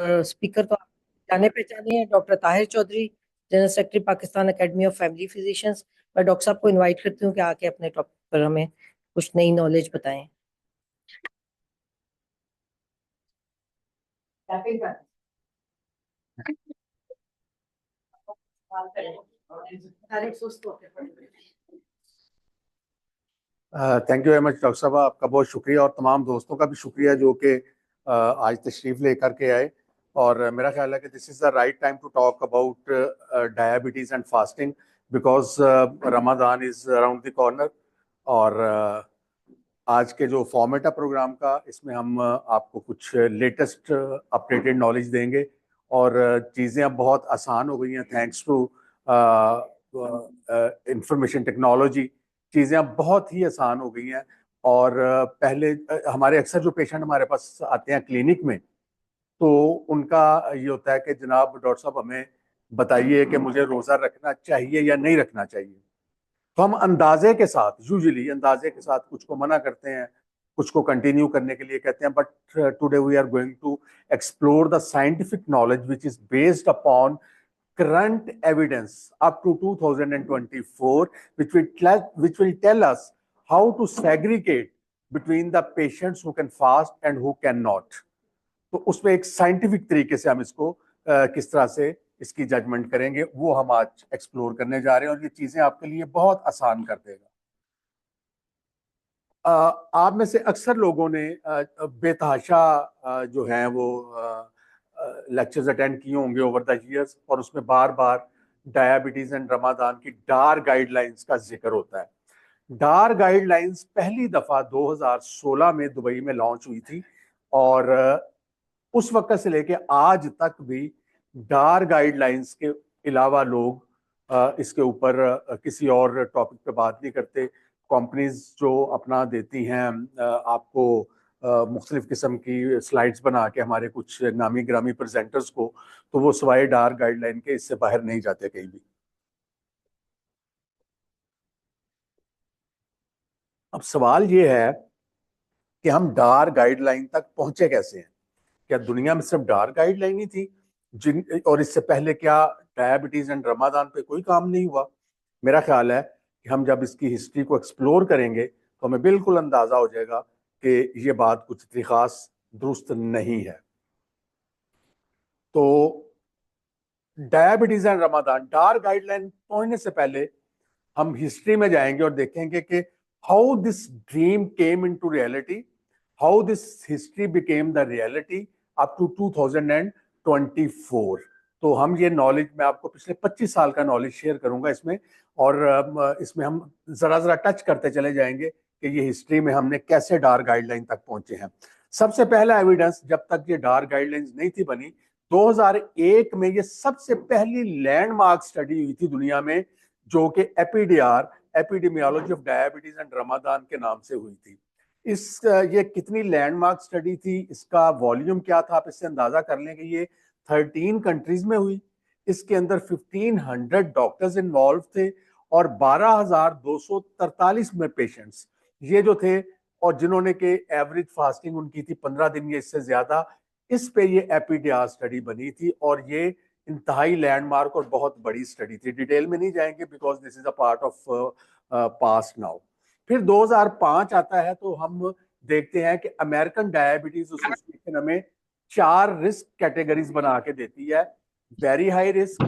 Speaker तो आप जाने पहचाने हैं, doctor Tahir Chaudhry, general secretary Pakistan academy of family physicians. मैं डॉक्टर साहब को इनवाइट करती हूँ कि आके अपने टॉपिक पर हमें कुछ नई नॉलेज बताएं। Thank you very much doctor साहब, आपका बहुत शुक्रिया और तमाम दोस्तों का भी शुक्रिया जो कि आज तशरीफ लेकर के आए। और मेरा ख्याल है कि this is the right time to talk about diabetes and fasting because Ramzan is around the corner. और आज के जो फॉर्मेट है प्रोग्राम का, इसमें हम आपको कुछ लेटेस्ट अपडेटेड नॉलेज देंगे। और चीज़ें अब बहुत आसान हो गई हैं थैंक्स टू इंफॉर्मेशन टेक्नोलॉजी। चीज़ें अब बहुत ही आसान हो गई हैं। और पहले हमारे अक्सर जो पेशेंट हमारे पास आते हैं क्लिनिक में, तो उनका ये होता है कि जनाब डॉक्टर साहब हमें बताइए कि मुझे रोज़ा रखना चाहिए या नहीं रखना चाहिए। तो हम अंदाजे के साथ, यूजुअली अंदाजे के साथ कुछ को मना करते हैं, कुछ को कंटिन्यू करने के लिए कहते हैं। But today we are going to explore the scientific knowledge which is based upon current evidence up to 2024 which will tell us how to segregate between the patients who can fast and who cannot। तो उसमें एक scientific तरीके से हम इसको किस तरह से इसकी जजमेंट करेंगे वो हम आज एक्सप्लोर करने जा रहे हैं और ये चीजें आपके लिए बहुत आसान कर देगा। आप में से अक्सर लोगों ने बेतहाशा जो हैं वो लेक्चर्स अटेंड किए होंगे ओवर द ईयर्स, और उसमें बार बार डायबिटीज एंड रमादान की डार गाइडलाइंस का जिक्र होता है। डार गाइडलाइंस पहली दफा 2016 में दुबई में लॉन्च हुई थी और उस वक्त से लेके आज तक भी डार गाइडलाइंस के अलावा लोग इसके ऊपर किसी और टॉपिक पे बात नहीं करते। कंपनीज जो अपना देती हैं आपको मुख्तलिफ किस्म की स्लाइड्स बना के हमारे कुछ नामी ग्रामी प्रेजेंटर्स को, तो वो सवाए डार गाइडलाइन के इससे बाहर नहीं जाते कहीं भी। अब सवाल ये है कि हम डार गाइडलाइन तक पहुंचे कैसे हैं। क्या दुनिया में सिर्फ डार गाइडलाइन ही थी जिन, और इससे पहले क्या डायबिटीज एंड रमादान पे कोई काम नहीं हुआ? मेरा ख्याल है कि हम जब इसकी हिस्ट्री को एक्सप्लोर करेंगे तो हमें बिल्कुल अंदाजा हो जाएगा कि ये बात कुछ इतनी खास दुरुस्त नहीं है। तो diabetes and Ramadan Dar guideline पहुंचने से पहले हम हिस्ट्री में जाएंगे और देखेंगे कि how this dream came into reality, how this history became the reality up to 2024। तो हम ये नॉलेज, मैं आपको पिछले 25 साल का नॉलेज शेयर करूंगा इसमें, और इसमें हम जरा जरा टच करते चले जाएंगे कि ये हिस्ट्री में हमने कैसे डार गाइडलाइन तक पहुंचे हैं। सबसे पहला एविडेंस, जब तक ये डार गाइडलाइंस नहीं थी बनी, 2001 में ये सबसे पहली लैंडमार्क स्टडी हुई थी दुनिया में, जो कि APDR, epidemiology of diabetes and Ramadan के नाम से हुई थी। ये कितनी लैंडमार्क स्टडी थी, इसका वॉल्यूम क्या था, आप इससे अंदाजा कर लें कि ये 13 कंट्रीज में हुई। इसके अंदर 1500 डॉक्टर्स इन्वॉल्व थे और 12,243 में पेशेंट्स ये जो थे, और जिन्होंने के एवरेज फास्टिंग उनकी थी 15 दिन या इससे ज्यादा। इस पे ये एपीडीआर स्टडी बनी थी और ये इंतहाई लैंडमार्क और बहुत बड़ी स्टडी थी। डिटेल में नहीं जाएंगे because this is a part of past now. फिर 2005 आता है तो हम देखते हैं कि अमेरिकन डायबिटीज एसोसिएशन हमें 4 रिस्क कैटेगरीज बना के देती है: very high risk,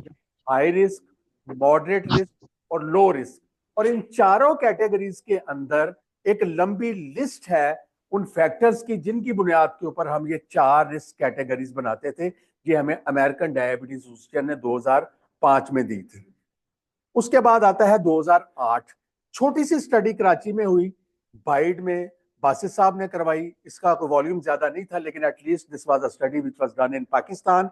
high risk, moderate risk और लो रिस्क। और इन चारों कैटेगरीज के अंदर एक लंबी लिस्ट है उन फैक्टर्स की जिनकी बुनियाद के ऊपर हम ये 4 रिस्क कैटेगरीज बनाते थे। ये हमें अमेरिकन डायबिटीज एसोसिएशन ने 2005 में दी थी। उसके बाद आता है 2008, छोटी सी स्टडी कराची में हुई, बाइड में बासित साहब ने करवाई। इसका कोई वॉल्यूम ज्यादा नहीं था, लेकिन at least this was a study which was done in Pakistan.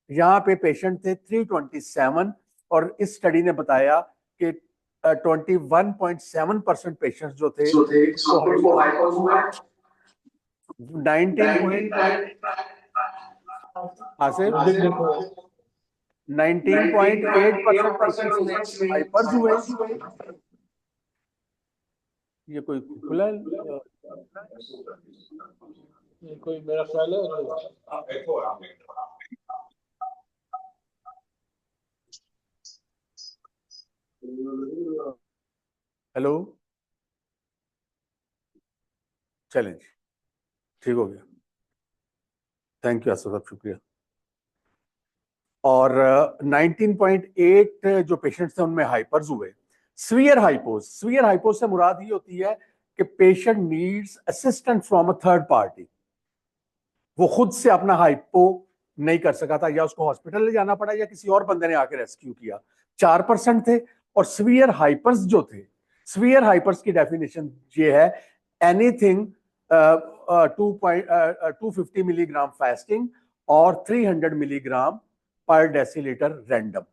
यहाँ पे पेशेंट थे 327 और इस स्टडी ने बताया कि 21.7% पेशेंट्स जो थे 19.8% पेशेंट्स में हाइपर्स हुए। ये कोई खुला कोई मेरा ख्याल है हेलो, चलें जी, ठीक हो गया। थैंक यू असद साहब, शुक्रिया। और 19.8 जो पेशेंट्स थे उनमें हाइपर्स हुए। स्वीयर हाइपोज से मुराद ये होती है कि patient needs assistant from a third party. वो खुद से अपना हाइपो नहीं कर सका था, या उसको हॉस्पिटल ले जाना पड़ा या किसी और बंदे ने आके रेस्क्यू किया। 4% थे। और स्वीयर हाइपर्स जो थे, स्वीयर हाइपर्स की डेफिनेशन ये है, एनीथिंग 250 मिलीग्राम फास्टिंग और 300 मिलीग्राम पर डेसीलीटर रैंडम।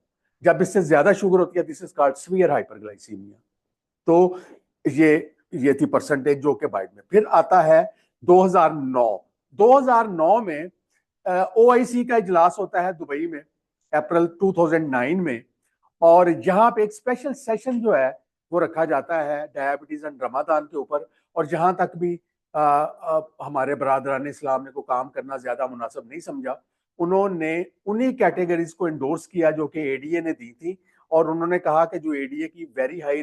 जब इससे ज्यादा शुगर होती है, this is called severe hyperglycaemia. तो ये ये थी परसेंटेज जो के बाइट में। फिर आता है 2009। 2009 में ओआईसी का इजलास होता है दुबई में, अप्रैल 2009 में। और यहाँ पे एक स्पेशल सेशन जो है वो रखा जाता है डायबिटीज एंड रमादान के ऊपर। और जहां तक भी हमारे बरादरान इस्लाम ने को काम करना ज्यादा मुनासिब नहीं समझा, उन्होंने उन्हीं कैटेगरीज को इंडोर्स किया जो कि एडीए ने दी थी। और उन्होंने कहा कि जो एडीए की वेरी हाई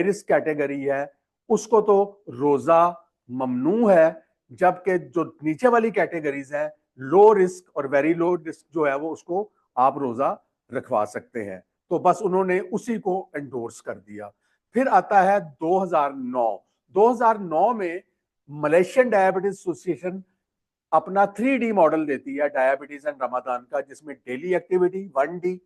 रिस्क कैटेगरी है, उसको तो रोजा ममनू है, जबकि जो नीचे वाली कैटेगरीज है, लो रिस्क और वेरी लो रिस्क जो है, वो उसको आप रोजा रखवा सकते हैं। तो बस उन्होंने उसी को एंडोर्स कर दिया। फिर आता है 2009। 2009 में मलेशियन डायबिटीज एसोसिएशन अपना 3D मॉडल देती है डायबिटीज एंड रमादान का, जिसमें daily activity 1D,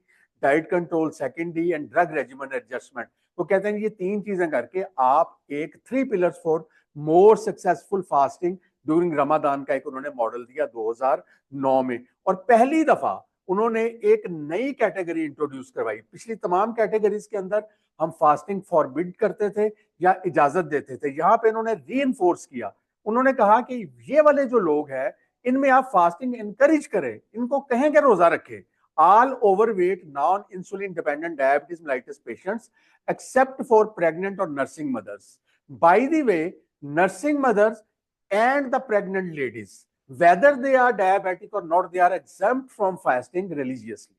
diet control 2nd D and drug regiment adjustment. तो कहते हैं ये 3 चीजें करके आप एक 3 pillars for more successful fasting during Ramadan का एक उन्होंने मॉडल दिया 2009 में। और पहली दफा उन्होंने एक नई कैटेगरी इंट्रोड्यूस करवाई। पिछली तमाम कैटेगरीज के अंदर हम फास्टिंग फॉरबिड करते थे या इजाजत देते थे, यहां पे इन्होंने री किया। उन्होंने कहा कि ये वाले जो लोग हैं, इनमें आप फास्टिंग एनकरेज करें, इनको कहें कि रोजा रखें। All overweight non insulin dependent diabetes mellitus patients except for pregnant और nursing mothers. By the way, nursing mothers and the pregnant ladies, whether they are diabetic or not, they are exempt from fasting religiously.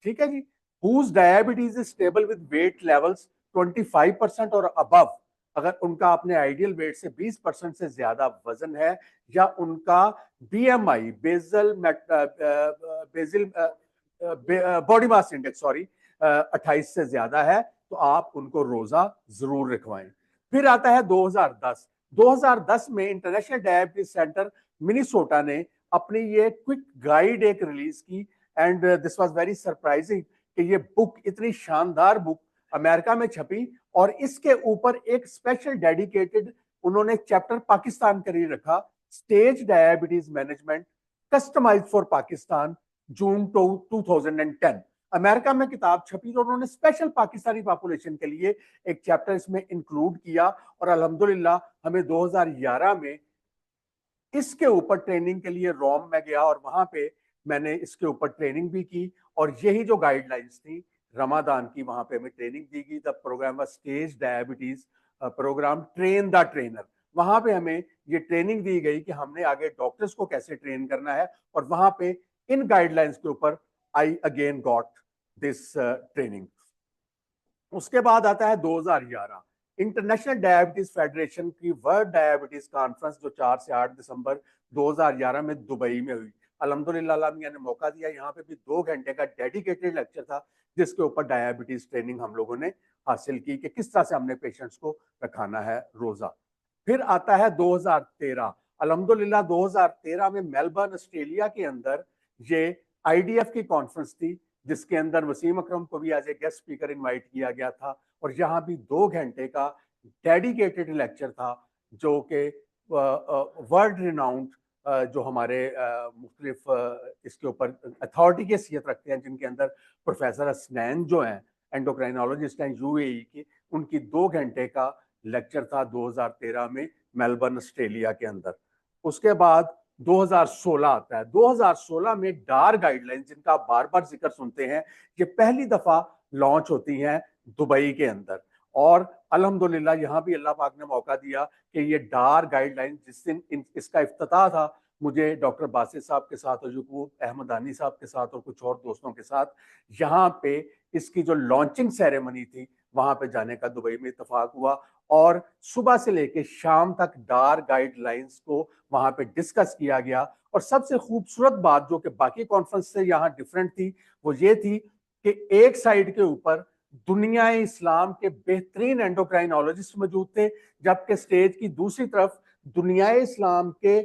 ठीक है जी। whose diabetes is stable with weight levels 25% और above, अगर उनका अपने ideal weight से 20% से ज्यादा वजन है, या उनका BMI Basil body mass index, sorry, 28 से ज्यादा है, तो आप उनको रोजा जरूर रखवाएं। फिर आता है 2010। 2010 में इंटरनेशनल डायबिटीज सेंटर मिनीसोटा ने अपनी ये क्विक गाइड एक रिलीज की। And this was very surprising कि ये बुक, इतनी शानदार बुक, अमेरिका में छपी। और इसके ऊपर एक स्पेशल डेडिकेटेड उन्होंने चैप्टर पाकिस्तान के लिए रखा, stage diabetes management customised for Pakistan, June 2010। America में किताब छपी तो उन्होंने स्पेशल पाकिस्तानी पॉपुलेशन के लिए एक चैप्टर इसमें इंक्लूड किया। और अल्हम्दुलिल्लाह हमें 2011 में इसके ऊपर ट्रेनिंग के लिए रोम में गया, और वहां पे मैंने इसके ऊपर ट्रेनिंग भी की। और यही जो गाइडलाइंस थी रमादान की, वहां पे हमें ट्रेनिंग दी गई। The programme was stage diabetes programme, train the trainer. वहां पे हमें ये ट्रेनिंग दी गई कि हमने आगे डॉक्टर्स को कैसे ट्रेन करना है। और वहां पे इन गाइडलाइंस के ऊपर I again got this training. उसके बाद आता है 2011, इंटरनेशनल डायबिटीज फेडरेशन की वर्ल्ड डायबिटीज कॉन्फ्रेंस, जो 4 से 8 दिसंबर 2011 में दुबई में हुई। अल्हम्दुलिल्लाह अल्लाह मियां ने मौका दिया, यहाँ पे भी 2 घंटे का डेडिकेटेड लेक्चर था, जिसके ऊपर डायबिटीज ट्रेनिंग हम लोगों ने हासिल की कि किस तरह से हमने पेशेंट्स को रखाना है रोजा। फिर आता है 2013। अल्हम्दुलिल्लाह 2013 में मेलबर्न ऑस्ट्रेलिया के अंदर ये आईडीएफ की कॉन्फ्रेंस थी, जिसके अंदर वसीम अकरम को भी as a guest speaker invite किया गया था। और यहाँ भी 2 घंटे का डेडिकेटेड लेक्चर था, जो कि वर्ल्ड रिनाउंड जो हमारे मुख्तलिफ इसके ऊपर अथॉरिटी की हैसियत रखते हैं, जिनके अंदर प्रोफेसर हसनैन जो हैं, एंडोक्राइनोलॉजिस्ट हैं यूएई की, उनकी 2 घंटे का लेक्चर था 2013 में मेलबर्न ऑस्ट्रेलिया के अंदर। उसके बाद 2016 आता है। 2016 में डार गाइडलाइंस, जिनका आप बार बार जिक्र सुनते हैं, ये पहली दफा लॉन्च होती हैं दुबई के अंदर। और अल्हम्दुलिल्लाह यहाँ भी अल्लाह पाक ने मौका दिया कि ये डार गाइडलाइंस, जिस दिन इसका इफ्तिताह था, मुझे डॉक्टर बासित साहब के साथ और यकूब अहमदानी साहब के साथ और कुछ और दोस्तों के साथ यहाँ पे इसकी जो लॉन्चिंग सेरेमनी थी वहां पे जाने का दुबई में इत्तेफाक हुआ और सुबह से लेके शाम तक डार गाइडलाइंस को वहां पे डिस्कस किया गया। और सबसे खूबसूरत बात जो कि बाकी कॉन्फ्रेंस से यहाँ डिफरेंट थी वो ये थी कि एक साइड के ऊपर दुनिया इस्लाम के बेहतरीन एंडोक्राइनोलॉजिस्ट मौजूद थे, जबकि स्टेज की दूसरी तरफ दुनिया इस्लाम के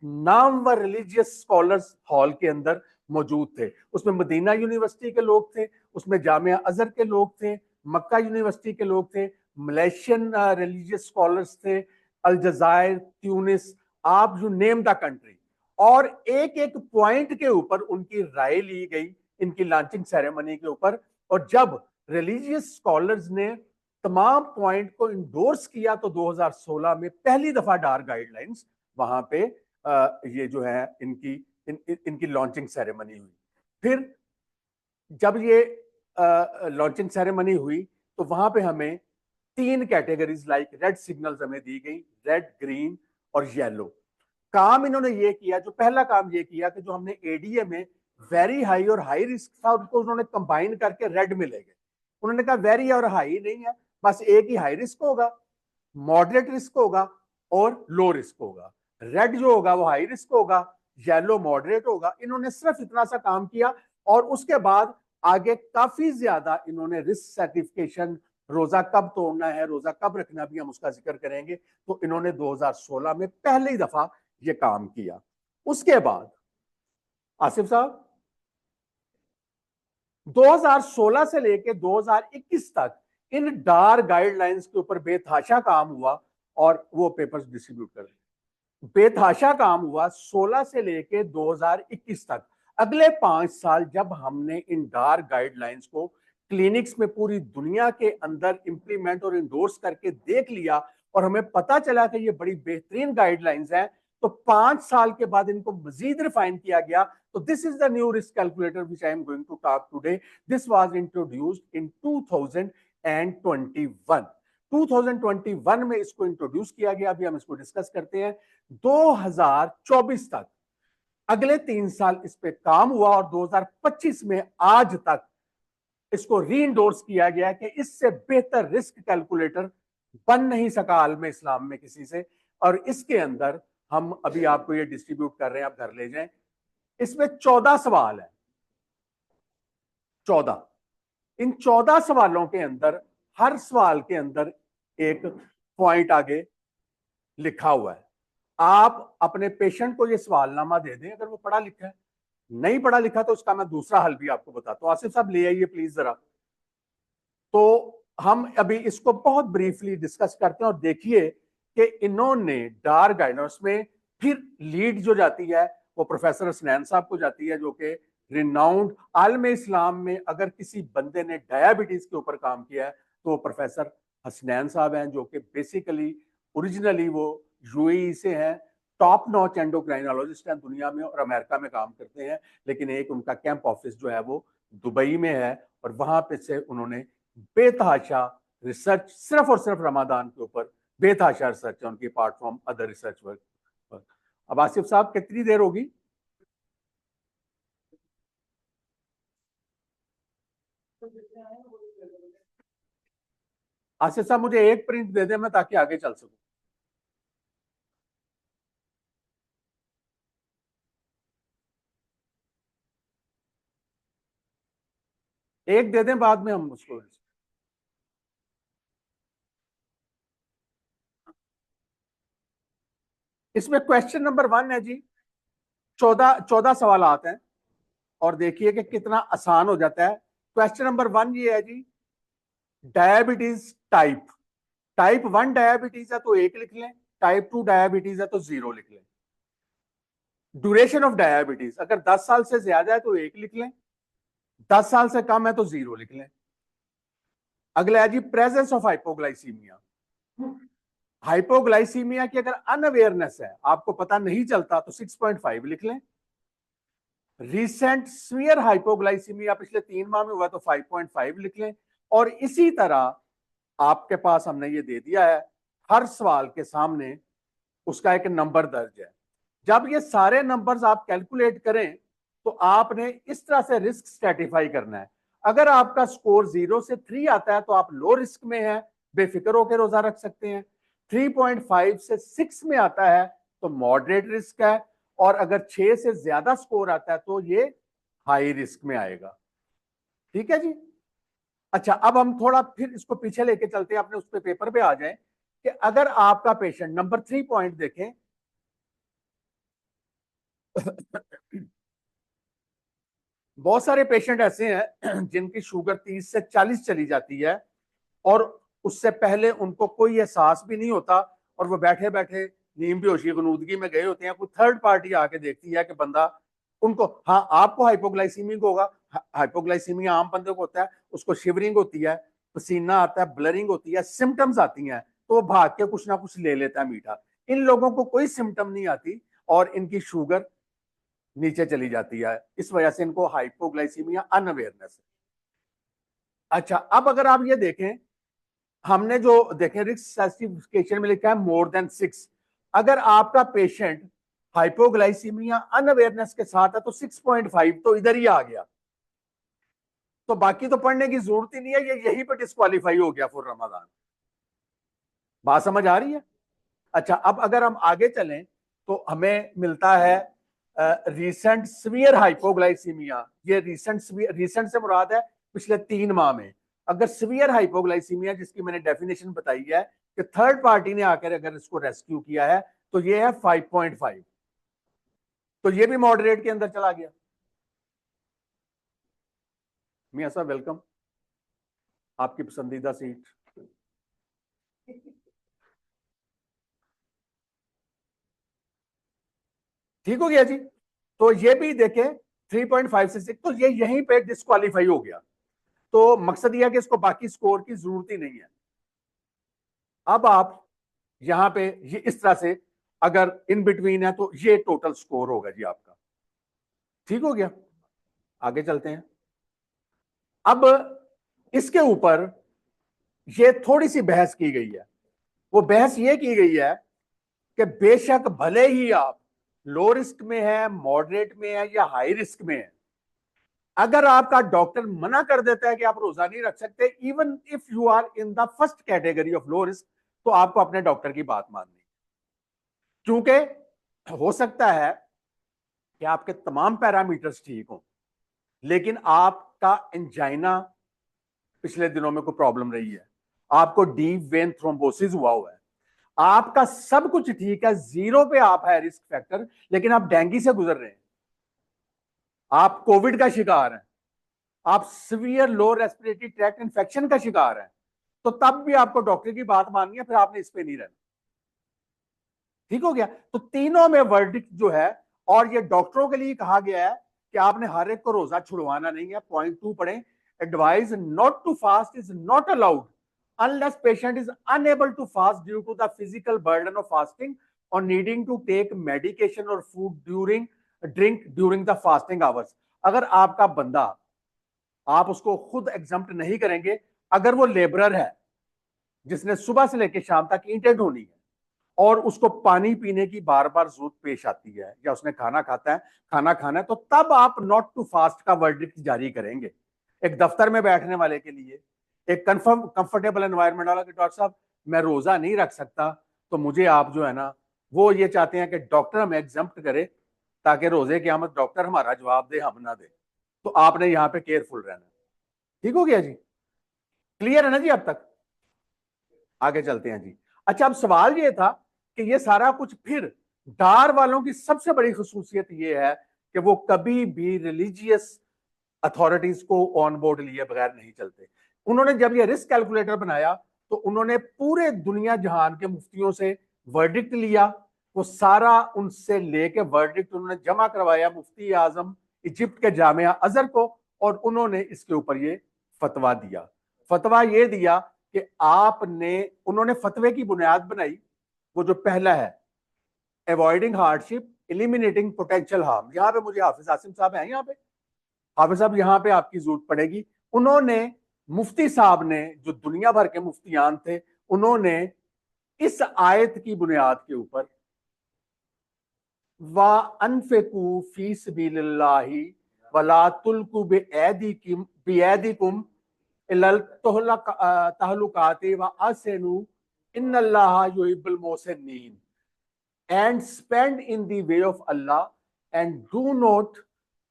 नामवर रिलीजियस स्कॉलर्स हॉल के अंदर मौजूद थे। उसमें मदीना यूनिवर्सिटी के लोग थे, उसमें जामिया अजहर के लोग थे, मक्का यूनिवर्सिटी के लोग थे, मलेशियन रिलीजियस स्कॉलर्स थे, अलजायर, ट्यूनिस, आप यू नेम द कंट्री। और एक एक पॉइंट के ऊपर उनकी राय ली गई इनकी लॉन्चिंग सेरेमनी के ऊपर। और जब रिलीजियस स्कॉलर्स ने तमाम पॉइंट को इंडोर्स किया तो 2016 में पहली दफा डार गाइडलाइंस वहां पे ये जो है इनकी लॉन्चिंग सेरेमनी हुई। फिर जब ये लॉन्चिंग सेरेमनी हुई तो वहां पे हमें 3 कैटेगरीज लाइक रेड सिग्नल्स हमें दी गई, रेड, ग्रीन और येलो। काम इन्होंने ये किया, जो पहला काम ये किया कि जो हमने एडीए में वेरी हाई और हाई रिस्क था उसको उन्होंने कंबाइन करके रेड में ले गए। उन्होंने कहा वेरी और हाई नहीं है, बस एक ही हाई रिस्क होगा, मॉडरेट रिस्क होगा और लो रिस्क होगा। रेड जो होगा वो हाई रिस्क होगा, येलो मॉडरेट होगा। इन्होंने सिर्फ इतना सा काम किया और उसके बाद आगे काफी ज्यादा इन्होंने रिस्क सर्टिफिकेशन, रोजा कब तोड़ना है, रोजा कब रखना, भी हम उसका जिक्र करेंगे। तो इन्होंने 2016 में पहली दफा ये काम किया। उसके बाद आसिफ साहब 2016 से लेके 2021 तक इन डार गाइडलाइंस के ऊपर बेतहाशा काम हुआ और वो पेपर्स डिस्ट्रीब्यूट कर बेतहाशा काम हुआ 16 से लेके 2021 तक। अगले 5 साल जब हमने इन डार गाइडलाइंस को क्लिनिक्स में पूरी दुनिया के अंदर इंप्लीमेंट और इंडोर्स करके देख लिया और हमें पता चला कि ये बड़ी बेहतरीन गाइडलाइंस हैं, तो 5 साल के बाद इनको मजीद रिफाइन किया गया। तो this is the new risk calculator which I am going to talk today. This was introduced in 2021। 2021 में इसको इंट्रोड्यूस किया गया। अभी हम इसको डिस्कस करते हैं। 2024 तक अगले 3 साल इस पे काम हुआ और 2025 में आज तक इसको रीइंडोर्स किया गया कि इससे बेहतर रिस्क कैलकुलेटर बन नहीं सका आलम इस्लाम में किसी से। और इसके अंदर हम अभी आपको ये डिस्ट्रीब्यूट कर रहे हैं, आप घर ले जाएं। इसमें 14 सवाल है, 14। इन 14 सवालों के अंदर हर सवाल के अंदर एक पॉइंट आगे लिखा हुआ है। आप अपने पेशेंट को ये सवालनामा दे दें, अगर वो पढ़ा लिखा है, नहीं पढ़ा लिखा तो उसका मैं दूसरा हल भी आपको बताता हूं। आसिफ साहब ले आइए प्लीज जरा। तो हम अभी इसको बहुत ब्रीफली डिस्कस करते हैं और देखिए कि इन्होंने डार गाइडेंस में फिर लीड जो जाती है वो प्रोफेसर हसनैन साहब को जाती है, जो कि रिनाउंड आलम इस्लाम में अगर किसी बंदे ने डायबिटीज के ऊपर काम किया है तो वो प्रोफेसर हसनैन साहब हैं, जो कि बेसिकली ओरिजिनली वो यूएई से हैं, टॉप नॉच एंडोक्राइनोलॉजिस्ट हैं दुनिया में और अमेरिका में काम करते हैं। लेकिन एक उनका कैंप ऑफिस जो है वो दुबई में है और वहां पे से उन्होंने बेतहाशा रिसर्च सिर्फ और सिर्फ रमादान के ऊपर बेतहाशा रिसर्च है उनकी, apart from other research work. अब आसिफ साहब कितनी देर होगी? आसिफ साहब मुझे एक प्रिंट दे दें मैं, ताकि आगे चल सकूं। एक दे दें, बाद में हम उसको। इसमें क्वेश्चन नंबर 1 है जी, 14 सवाल आते हैं और देखिए कि कितना आसान हो जाता है। क्वेश्चन नंबर 1 ये है जी, डायबिटीज टाइप। टाइप 1 डायबिटीज है तो 1 लिख लें, टाइप 2 डायबिटीज है तो 0 लिख लें। ड्यूरेशन ऑफ डायबिटीज अगर 10 साल से ज्यादा है तो 1 लिख लें, 10 साल से कम है तो 0 लिख लें। अगला है जी, प्रेजेंस ऑफ हाइपोग्लाइसीमिया। हाइपोग्लाइसीमिया की अगर अनअवेयरनेस है, आपको पता नहीं चलता, तो 6.5 लिख लें। रिसेंट स्वीयर हाइपोग्लाइसीमिया पिछले 3 माह में हुआ तो 5.5 लिख लें। और इसी तरह आपके पास हमने ये दे दिया है, हर सवाल के सामने उसका एक नंबर दर्ज है। जब ये सारे नंबर्स आप कैलकुलेट करें तो आपने इस तरह से रिस्क स्ट्रेटिफाई करना है। अगर आपका स्कोर 0 से 3 आता है तो आप लो रिस्क में है, बेफिक्र होकर रोजा रख सकते हैं। 3.5 से 6 में आता है तो मॉडरेट रिस्क है, और अगर 6 से ज्यादा स्कोर आता है तो ये हाई रिस्क में आएगा। ठीक है जी। अच्छा, अब हम थोड़ा फिर इसको पीछे लेके चलते हैं, अपने उस पे पेपर पे आ जाएं कि अगर आपका पेशेंट, नंबर 3 पॉइंट देखें, बहुत सारे पेशेंट ऐसे हैं जिनकी शुगर 30 से 40 चली जाती है और उससे पहले उनको कोई एहसास भी नहीं होता, और वो बैठे बैठे नींद बेहोशी गनूदगी में गए होते हैं। कोई थर्ड पार्टी आके देखती है कि बंदा उनको, हाँ आपको हाइपोग्लाइसीमिक होगा, हाइपोग्लाइसीमिया आम बंदे को होता है, उसको शिवरिंग होती है, पसीना आता है, ब्लरिंग होती है, सिम्टम्स आती हैं, तो वो भाग के कुछ ना कुछ ले लेता है मीठा। इन लोगों को कोई सिम्टम नहीं आती और इनकी शुगर नीचे चली जाती है, इस वजह से इनको हाइपोग्लाइसीमिया अनअवेयरनेस है। अच्छा, अब अगर आप ये देखें, हमने जो देखें रिस्क स्पेसिफिकेशन में लिखा है मोर देन 6। अगर आपका पेशेंट हाइपोग्लाइसीमिया अनअवेयरनेस के साथ है तो 6.5 तो इधर ही आ गया, तो बाकी तो पढ़ने की जरूरत ही नहीं है, ये यहीं पर डिस्क्वालीफाई हो गया फॉर रमजान। बात समझ आ रही है? अच्छा, अब अगर हम आगे चलें तो हमें मिलता है रीसेंट सीवियर हाइपोग्लाइसीमिया। ये रीसेंट से मुराद है पिछले 3 माह में। अगर सीवियर हाइपोग्लाइसीमिया, जिसकी मैंने डेफिनेशन बताई है कि थर्ड पार्टी ने आकर अगर इसको रेस्क्यू किया है, तो ये है 5.5, तो ये भी मॉडरेट के अंदर चला गया। मियां साहब वेलकम, आपकी पसंदीदा सीट। ठीक हो गया जी। तो ये भी देखें 3.5 से 6, तो ये यहीं पे डिस्क्वालीफाई हो गया। तो मकसद यह है कि इसको बाकी स्कोर की जरूरत ही नहीं है। अब आप यहां पे ये इस तरह से अगर इन बिटवीन है तो ये टोटल स्कोर होगा जी आपका। ठीक हो गया, आगे चलते हैं। अब इसके ऊपर ये थोड़ी सी बहस की गई है। वो बहस ये की गई है कि बेशक भले ही आप लो रिस्क में है, मॉडरेट में है या हाई रिस्क में है, अगर आपका डॉक्टर मना कर देता है कि आप रोजा नहीं रख सकते, even if you are in the first category of low risk, तो आपको अपने डॉक्टर की बात माननी। क्योंकि हो सकता है कि आपके तमाम पैरामीटर्स ठीक हों, लेकिन आपका एंजाइना पिछले दिनों में कोई प्रॉब्लम रही है, आपको डीप वेन थ्रोम्बोसिस हुआ है, आपका सब कुछ ठीक है, 0 पे आप है रिस्क फैक्टर, लेकिन आप डेंगू से गुजर रहे हैं, आप कोविड का शिकार हैं, आप सीवियर लो रेस्पिरेटरी ट्रैक्ट इन्फेक्शन का शिकार हैं, तो तब भी आपको डॉक्टर की बात माननी है, फिर आपने इस पे नहीं रहना। ठीक हो गया। तो तीनों में वर्डिक्ट जो है, और ये डॉक्टरों के लिए कहा गया है कि आपने हर एक को रोजा छुड़वाना नहीं है। पॉइंट 2 पढ़ें, advise not to fast is not allowed unless patient is unable to fast due to the physical burden of fasting or needing to take medication or food drink during the fasting hours। अगर आपका बंदा, आप उसको खुद exempt नहीं करेंगे, अगर वो लेबरर है जिसने सुबह से लेकर शाम तक ईंटें ढोनी है और उसको पानी पीने की बार बार जरूरत पेश आती है, या उसने खाना खाता है, खाना खाना है, तो तब आप नॉट टू फास्ट का वर्डिक्ट जारी करेंगे। एक दफ्तर में बैठने वाले के लिए, एक कंफर्टेबल एनवायरनमेंट वाला कि डॉक्टर साहब मैं रोजा नहीं रख सकता, तो मुझे आप जो है ना, वो ये चाहते हैं कि डॉक्टर हमें एग्जम्प्ट करे ताकि रोजे क़यामत डॉक्टर हमारा जवाब दे, हम ना दे। तो आपने यहाँ पे केयरफुल रहना। ठीक हो गया जी, क्लियर है ना जी अब तक? आगे चलते हैं जी। अच्छा, अब सवाल ये था कि ये सारा कुछ, फिर डार वालों की सबसे बड़ी खसूसियत ये है कि वो कभी भी रिलीजियस अथॉरिटीज को ऑन बोर्ड लिए बगैर नहीं चलते। उन्होंने जब ये रिस्क कैलकुलेटर बनाया तो उन्होंने पूरे दुनिया जहान के मुफ्तियों से वर्डिक्ट लिया, वो सारा उनसे लेके वर्डिक्ट उन्होंने जमा करवाया मुफ्ती आजम इजिप्ट के जामिया अजहर को, और उन्होंने इसके ऊपर ये फतवा दिया। फतवा ये दिया कि आपने, उन्होंने फतवे की बुनियाद बनाई, वो जो पहला है, avoiding hardship eliminating potential harm. यहां पे मुझे हाफिज आसिम साहब हैं, यहाँ पे हाफिज साहब यहाँ पे आपकी जरूरत पड़ेगी। उन्होंने, मुफ्ती साहब ने, जो दुनिया भर के मुफ्तियान थे, उन्होंने इस आयत की बुनियाद के ऊपर वा अनफिकू फी सबीलिल्लाहि वला तुल्कू बिऐदीकुम बियदिकुम इलल तहलुकाति व अहसिनु इन्नल्लाहा युहिब्बुल मुहसिनीन, and spend in the way of Allah, and do not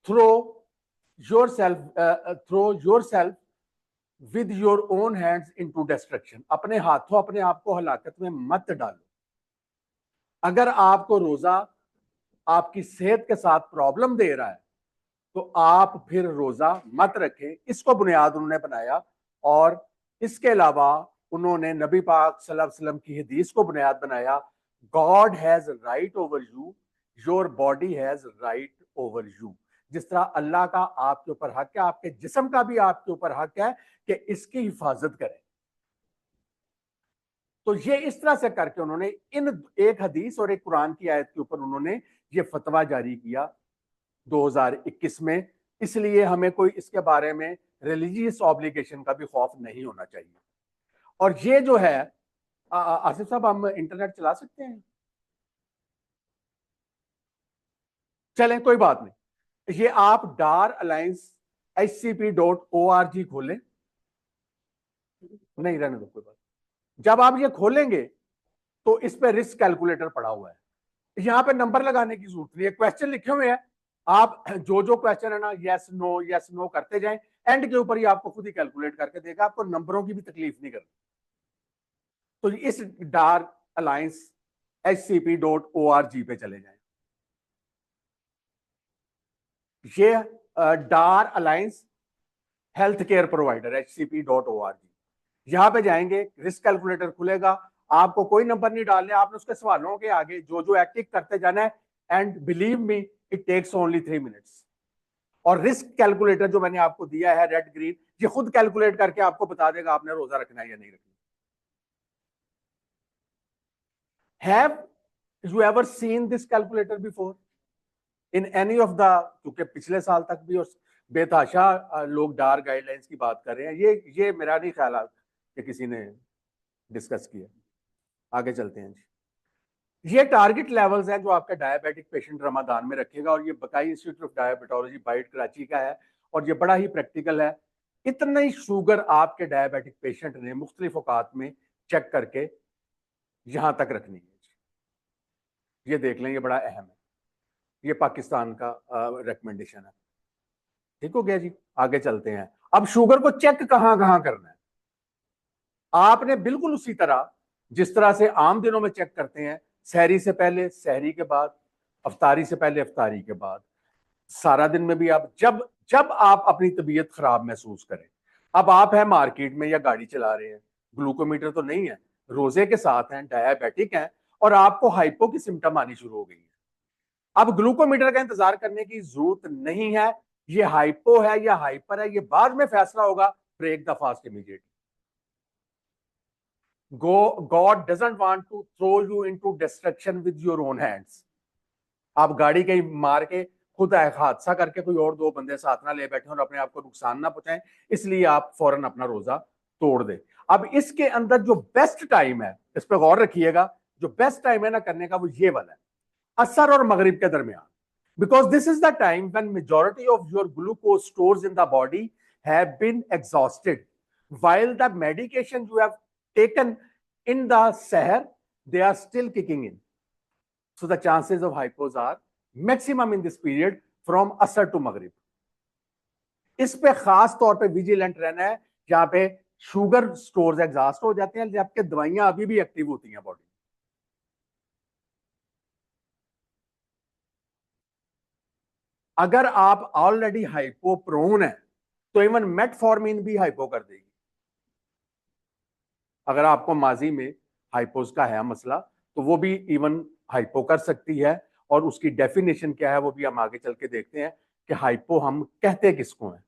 throw yourself with your own hands into destruction. अपने हाथों अपने आप को हलाकत में मत डालो। अगर आपको रोजा आपकी सेहत के साथ प्रॉब्लम दे रहा है तो आप फिर रोजा मत रखें। इसको बुनियाद उन्होंने बनाया, और इसके अलावा उन्होंने नबी पाक सल्लल्लाहु अलैहि वसल्लम की हदीस को बुनियाद बनाया, God has right over you, your body has right over you. जिस तरह अल्लाह का आपके ऊपर हक है, आपके जिस्म का भी आपके ऊपर हक है कि इसकी हिफाजत करें। तो ये इस तरह से करके उन्होंने इन एक हदीस और एक कुरान की आयत के ऊपर उन्होंने ये फतवा जारी किया 2021 में। इसलिए हमें कोई इसके बारे में रिलीजियस ऑब्लिगेशन का भी खौफ नहीं होना चाहिए। और ये जो है आसिफ साहब, हम इंटरनेट चला सकते हैं? चलें, कोई बात नहीं। ये आप डार अलायंस HCP.org खोलें। नहीं, रहने दो, कोई बात। जब आप ये खोलेंगे तो इस पे रिस्क कैलकुलेटर पड़ा हुआ है। यहां पे नंबर लगाने की जरूरत नहीं है, क्वेश्चन लिखे हुए हैं। आप जो क्वेश्चन है ना, यस नो करते जाएं, एंड के ऊपर ही आपको खुद ही कैलकुलेट करके देगा। आपको नंबरों की भी तकलीफ नहीं करनी। तो इस डार अलायंस HCP.org पे चले जाएं। ये DAR alliance health care provider HCP.org, यहां पे जाएंगे, रिस्क कैलकुलेटर खुलेगा। आपको कोई नंबर नहीं डालने, आपने उसके सवालों के आगे जो एक टिक करते जाना है, and believe me it takes only 3 minutes. और रिस्क कैलकुलेटर जो मैंने आपको दिया है रेड ग्रीन, ये खुद कैलकुलेट करके आपको बता देगा आपने रोजा रखना है या नहीं रखना। Have you ever seen this calculator before in any of the, क्योंकि पिछले साल तक भी और बेताशा लोग डार गाइडलाइंस की बात कर रहे हैं। ये मेरा नहीं ख्याल कि किसी ने डिस्कस किया। आगे चलते हैं जी। ये टारगेट लेवल्स हैं जो आपका डायबिटिक पेशेंट रमजान में रखेगा, और ये बकाई इंस्टीट्यूट ऑफ डायबिटोलॉजी बाइट कराची का है, और ये बड़ा ही प्रैक्टिकल है। इतना ही शुगर आपके डायबिटिक पेशेंट ने मुख्तलिफ औकात में चेक करके यहां तक रखनी है। ये देख लें, ये बड़ा अहम है। ये पाकिस्तान का रिकमेंडेशन है। ठीक हो गया जी, आगे चलते हैं। अब शुगर को चेक कहां कहां करना है? आपने बिल्कुल उसी तरह जिस तरह से आम दिनों में चेक करते हैं, सहरी से पहले, सहरी के बाद, अफ्तारी से पहले, अफ्तारी के बाद, सारा दिन में भी आप जब आप अपनी तबीयत खराब महसूस करें। अब आप है मार्केट में या गाड़ी चला रहे हैं, ग्लूकोमीटर तो नहीं है, रोजे के साथ हैं, डायबिटिक हैं, और आपको हाइपो की सिम्टम आनी शुरू हो गई है। अब ग्लूकोमीटर का इंतजार करने की जरूरत नहीं है। ये हाइपो है या हाइपर है, ये बाद में फैसला होगा। Break the fast immediately. God doesn't want to throw you into destruction with your own hands. आप गाड़ी कहीं मार के खुद हादसा करके कोई और 2 बंदे साथ ना ले बैठे और अपने आप को नुकसान ना पहुंचाएं, इसलिए आप फौरन अपना रोजा तोड़ दें। अब इसके अंदर जो बेस्ट टाइम है, इस पर गौर रखिएगा, जो बेस्ट टाइम है ना करने का, वो ये वाला है, असर और मगरिब के दरमियान। Because this is the time when majority of your glucose stores in the body have been exhausted, while the medication you have taken in the seher, they are still kicking in. So the chances of hypos are maximum in this period from asr to maghrib. इस पे खास तौर पे vigilant रहना है, जहां पे sugar stores exhaust हो जाते हैं, जबकि दवाइयां अभी भी एक्टिव होती हैं बॉडी। अगर आप ऑलरेडी हाइपो प्रोन है तो इवन मेटफॉर्मिन भी हाइपो कर देगी। अगर आपको माजी में हाइपोज का है मसला, तो वो भी इवन हाइपो कर सकती है, और उसकी डेफिनेशन क्या है वो भी हम आगे चल के देखते हैं कि हाइपो हम कहते किसको हैं।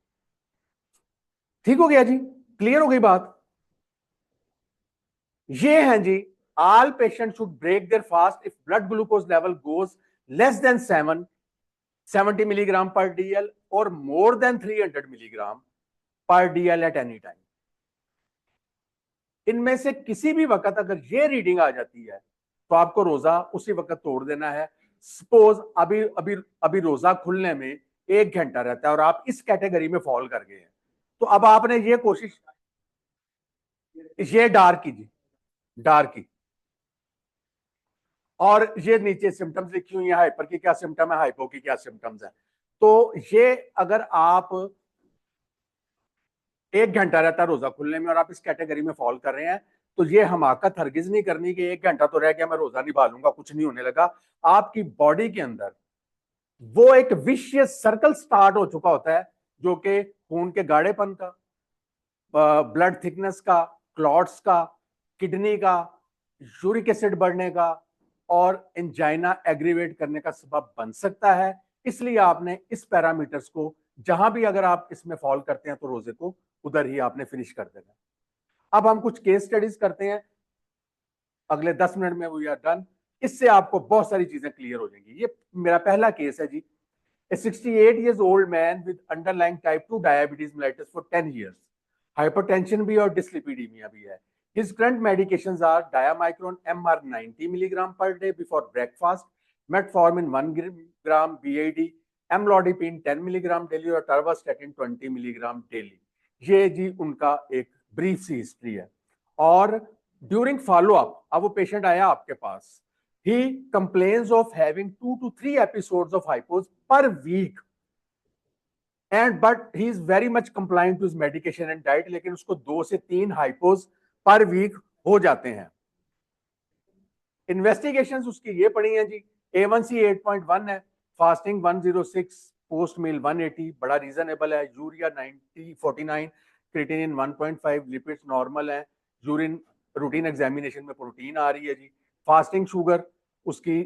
ठीक हो गया जी, क्लियर हो गई बात? ये हैं जी, all patient should break their fast if blood glucose level goes less than 70 milligram per DL और more than 300 milligram per DL at any time. इनमें से किसी भी वक्त अगर ये रीडिंग आ जाती है तो आपको रोजा उसी वक्त तोड़ देना है। सपोज अभी रोजा खुलने में 1 घंटा रहता है और आप इस कैटेगरी में फॉल कर गए हैं, तो अब आपने ये कोशिश, ये डार्क कीजिए, डार्क की, और ये नीचे सिम्टम्स लिखी हुई है, हाइपर की क्या सिम्टम है, हाइपो की क्या सिम्टम्स है। तो ये अगर आप 1 घंटा रहता है रोजा खुलने में और आप इस कैटेगरी में फॉल कर रहे हैं, तो ये हमाकत हरगिज नहीं करनी कि 1 घंटा तो रह गया, मैं रोजा निभा लूंगा, कुछ नहीं होने लगा। आपकी बॉडी के अंदर वो एक विशियस सर्कल स्टार्ट हो चुका होता है, जो कि खून के गाढ़ेपन का, ब्लड थिकनेस का, क्लॉट्स का, किडनी का, यूरिक एसिड बढ़ने का और एंजाइना एग्रीवेट करने का सबब बन सकता है। इसलिए आपने इस पैरामीटर्स को जहां भी अगर आप इसमें फॉल करते हैं तो रोजे को उधर ही आपने फिनिश कर देना। अब हम कुछ केस स्टडीज करते हैं, अगले 10 मिनट में वी आर डन। इससे आपको बहुत सारी चीजें क्लियर हो जाएंगी। ये मेरा पहला केस है जी। A 68 years old man with underlying type 2 diabetes mellitus for 10 years. Hypertension भी और dyslipidemia भी है. His current medications are diamicron MR 90 milligram per day before breakfast, metformin 1 gram BID, amlodipine 10 milligram daily और atorvastatin 20 milligram daily. ये जी उनका एक brief सी history है। और ड्यूरिंग फॉलो अप, अब वो पेशेंट आया आपके पास, he complains of having 2 to 3 episodes of hypos per week, and but he is very much compliant to his medication and diet, लेकिन उसको 2 से 3 hypos per week हो जाते हैं। इन्वेस्टिगेशंस उसकी ये पड़ी हैं जी। A1C 8.1 है, फास्टिंग 106, पोस्ट मील 180, बड़ा रीजनेबल है। यूरिया 90/49, क्रिएटिनिन 1.5, लिपिड्स नॉर्मल है। यूरिन रूटीन एग्जामिनेशन में प्रोटीन आ रही है जी। फास्टिंग शुगर उसकी